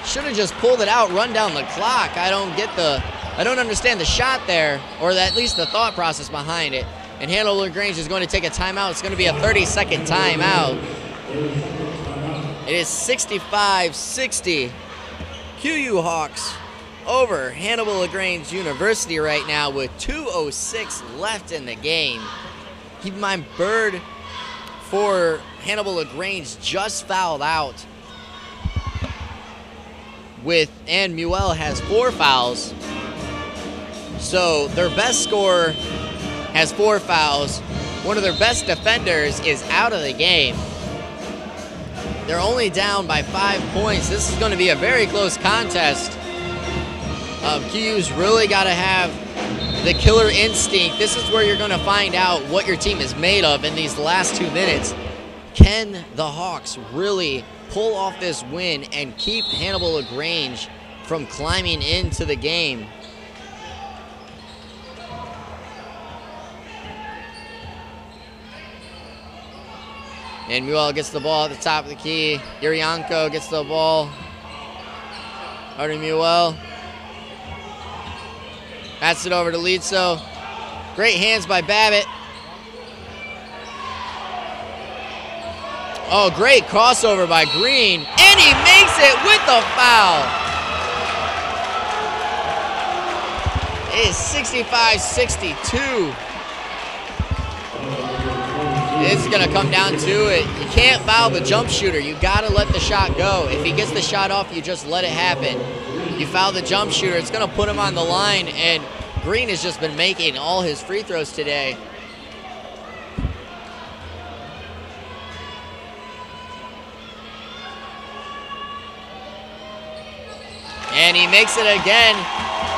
Should have just pulled it out, run down the clock. I don't understand the shot there, or at least the thought process behind it. And Hannibal LaGrange is going to take a timeout. It's going to be a 30-second timeout. It is 65-60. QU Hawks over Hannibal LaGrange University right now with 2:06 left in the game. Keep in mind, Bird for Hannibal LaGrange just fouled out. And Muel has 4 fouls. So their best scorer has 4 fouls. One of their best defenders is out of the game. They're only down by 5 points. This is going to be a very close contest. QU's really got to have the killer instinct. This is where you're going to find out what your team is made of in these last 2 minutes. Can the Hawks really pull off this win and keep Hannibal LaGrange from climbing into the game? And Muel gets the ball at the top of the key. Yurianko gets the ball. Artie Muel. Passes it over to Litzo. Great hands by Babbitt. Oh, great crossover by Green. And he makes it with the foul. It is 65-62. It's going to come down to it. You can't foul the jump shooter. You got to let the shot go. If he gets the shot off, you just let it happen. You foul the jump shooter, it's going to put him on the line, and Green has just been making all his free throws today. And he makes it again.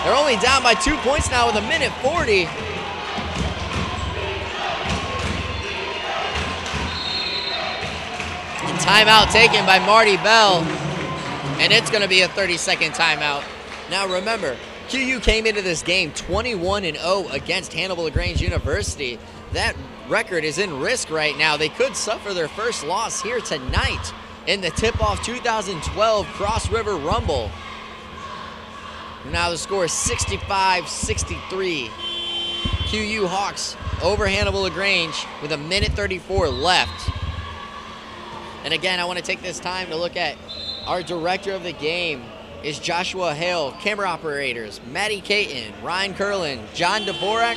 They're only down by 2 points now with 1:40. Timeout taken by Marty Bell, and it's going to be a 30-second timeout. Now remember, QU came into this game 21-0 against Hannibal LaGrange University. That record is in risk right now. They could suffer their first loss here tonight in the Tip-Off 2012 Cross River Rumble. Now the score is 65-63. QU Hawks over Hannibal LaGrange with 1:34 left. And again, I want to take this time to look at our director of the game is Joshua Hale, camera operators, Maddie Caton, Ryan Curlin, John Dvorak,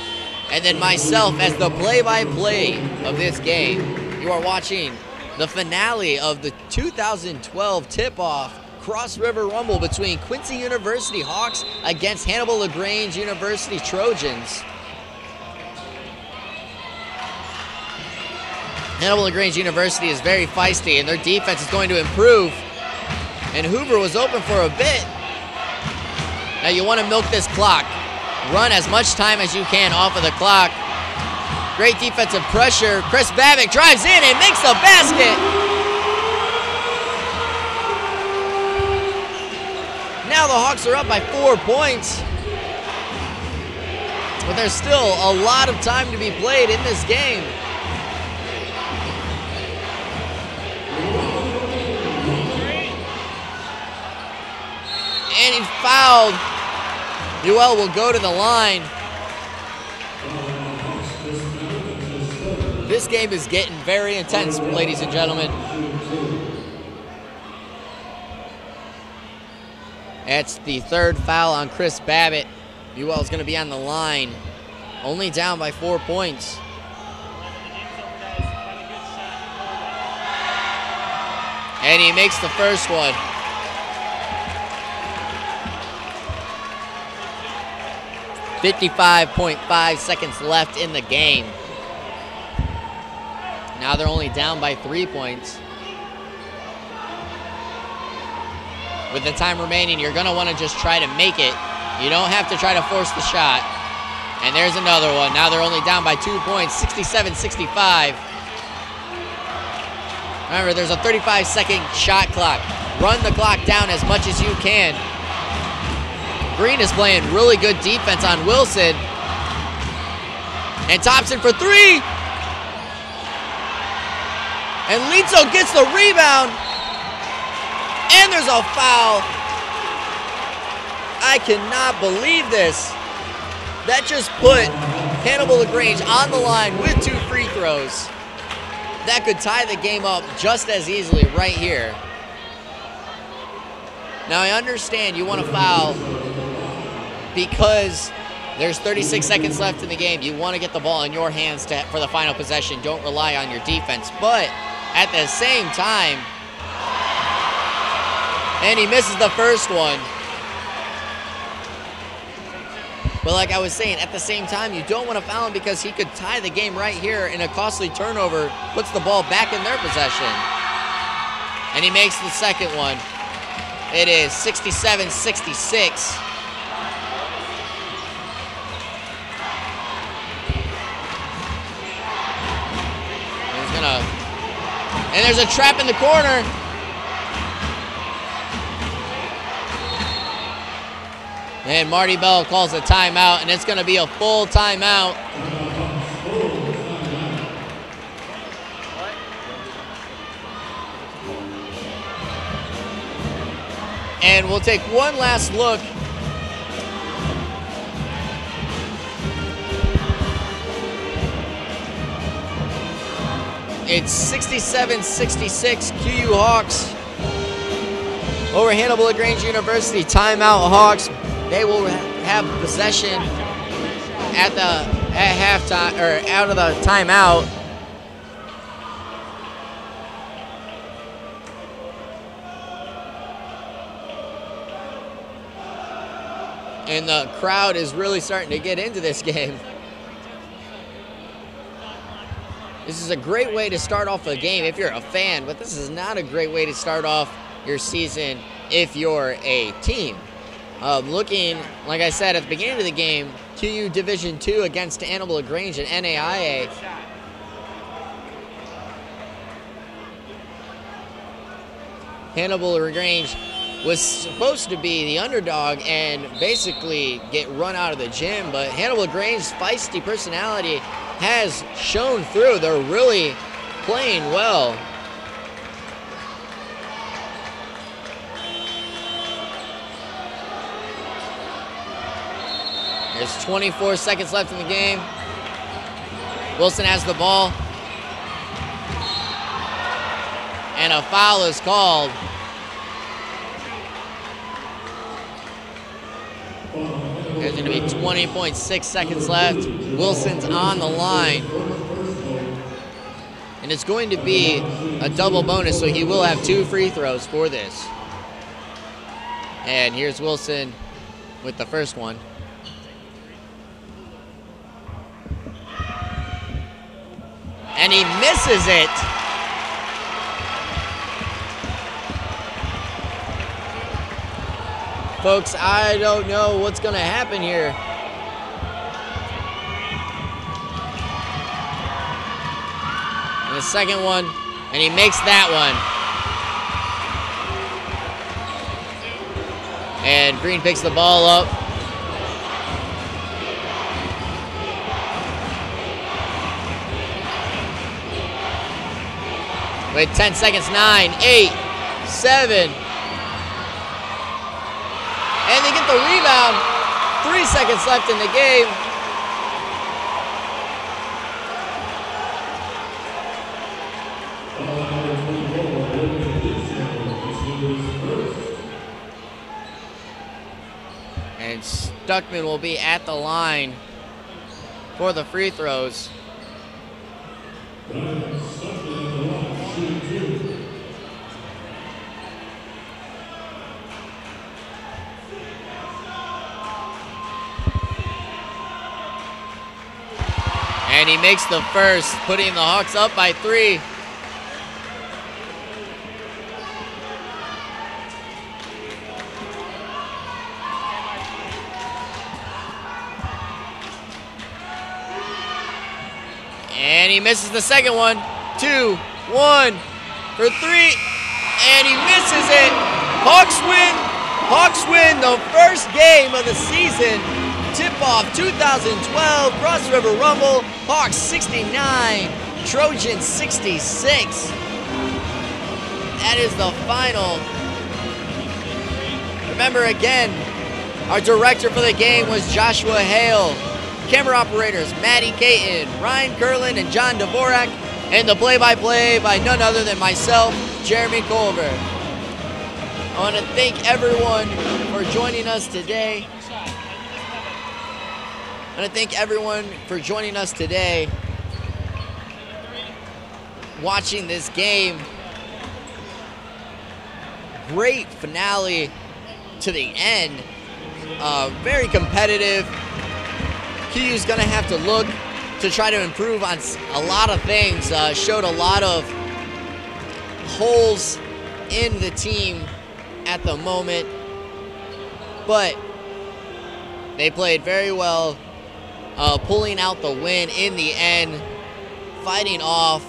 and then myself as the play-by-play of this game. You are watching the finale of the 2012 Tip-Off Cross River Rumble between Quincy University Hawks against Hannibal LaGrange University Trojans. Hannibal LaGrange University is very feisty, and their defense is going to improve. And Hoover was open for a bit. Now you want to milk this clock. Run as much time as you can off of the clock. Great defensive pressure. Chris Babick drives in and makes the basket. Now the Hawks are up by 4 points. But there's still a lot of time to be played in this game. And he's fouled. Newell will go to the line. This game is getting very intense, ladies and gentlemen. That's the third foul on Chris Babbitt. Newell's going to be on the line. Only down by 4 points. And he makes the first one. .5 seconds left in the game. Now they're only down by 3 points. With the time remaining, you're going to want to just try to make it. You don't have to try to force the shot. And there's another one. Now they're only down by 2 points, 67-65. Remember, there's a 35-second shot clock. Run the clock down as much as you can. Green is playing really good defense on Wilson. And Thompson for three. And Lito gets the rebound. And there's a foul. I cannot believe this. That just put Hannibal LaGrange on the line with 2 free throws. That could tie the game up just as easily right here. Now I understand you want to foul because there's 36 seconds left in the game. You want to get the ball in your hands for the final possession. Don't rely on your defense. But at the same time, and he misses the first one. But like I was saying, at the same time, you don't want to foul him because he could tie the game right here, and a costly turnover puts the ball back in their possession. And he makes the second one. It is 67-66. And there's a trap in the corner. And Marty Bell calls a timeout, and it's going to be a full timeout. And we'll take one last look. It's 67-66 QU Hawks over Hannibal LaGrange University. Timeout Hawks. They will have possession at halftime or out of the timeout. And the crowd is really starting to get into this game. This is a great way to start off a game if you're a fan, but this is not a great way to start off your season if you're a team. Looking, like I said at the beginning of the game, QU Division II against Hannibal LaGrange and NAIA. Hannibal LaGrange was supposed to be the underdog and basically get run out of the gym, but Hannibal LaGrange's feisty personality has shown through. They're really playing well. There's 24 seconds left in the game. Wilson has the ball. And a foul is called. There's going to be 20.6 seconds left. Wilson's on the line. And it's going to be a double bonus, so he will have 2 free throws for this. And here's Wilson with the first one. And he misses it. Folks, I don't know what's going to happen here. And the second one, and he makes that one. And Green picks the ball up. With 10 seconds, 9, 8, 7. And they get the rebound. 3 seconds left in the game. And Stuckman will be at the line for the free throws. And he makes the first, putting the Hawks up by 3. And he misses the second one. 2, 1 for 3. And he misses it. Hawks win. Hawks win the first game of the season. Tip-Off 2012, Cross River Rumble, Hawks 69, Trojans 66. That is the final. Remember again, our director for the game was Joshua Hale. Camera operators, Maddie Caton, Ryan Curlin, and John Dvorak. And the play-by-play by none other than myself, Jeremy Culver. I want to thank everyone for joining us today. I want to thank everyone for joining us today, watching this game. Great finale to the end. Very competitive. QU's going to have to look to try to improve on a lot of things. Showed a lot of holes in the team at the moment, but they played very well. Pulling out the win in the end, fighting off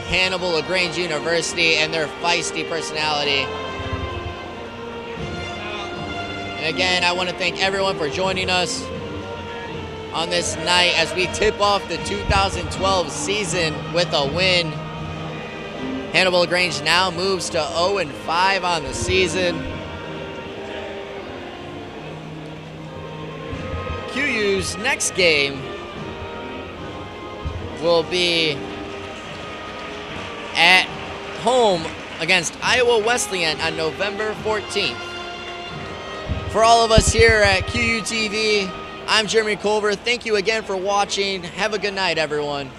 Hannibal LaGrange University and their feisty personality. And again, I want to thank everyone for joining us on this night as we tip off the 2012 season with a win. Hannibal LaGrange now moves to 0-5 on the season. QU's next game will be at home against Iowa Wesleyan on November 14th. For all of us here at QUTV, I'm Jeremy Culver. Thank you again for watching. Have a good night, everyone.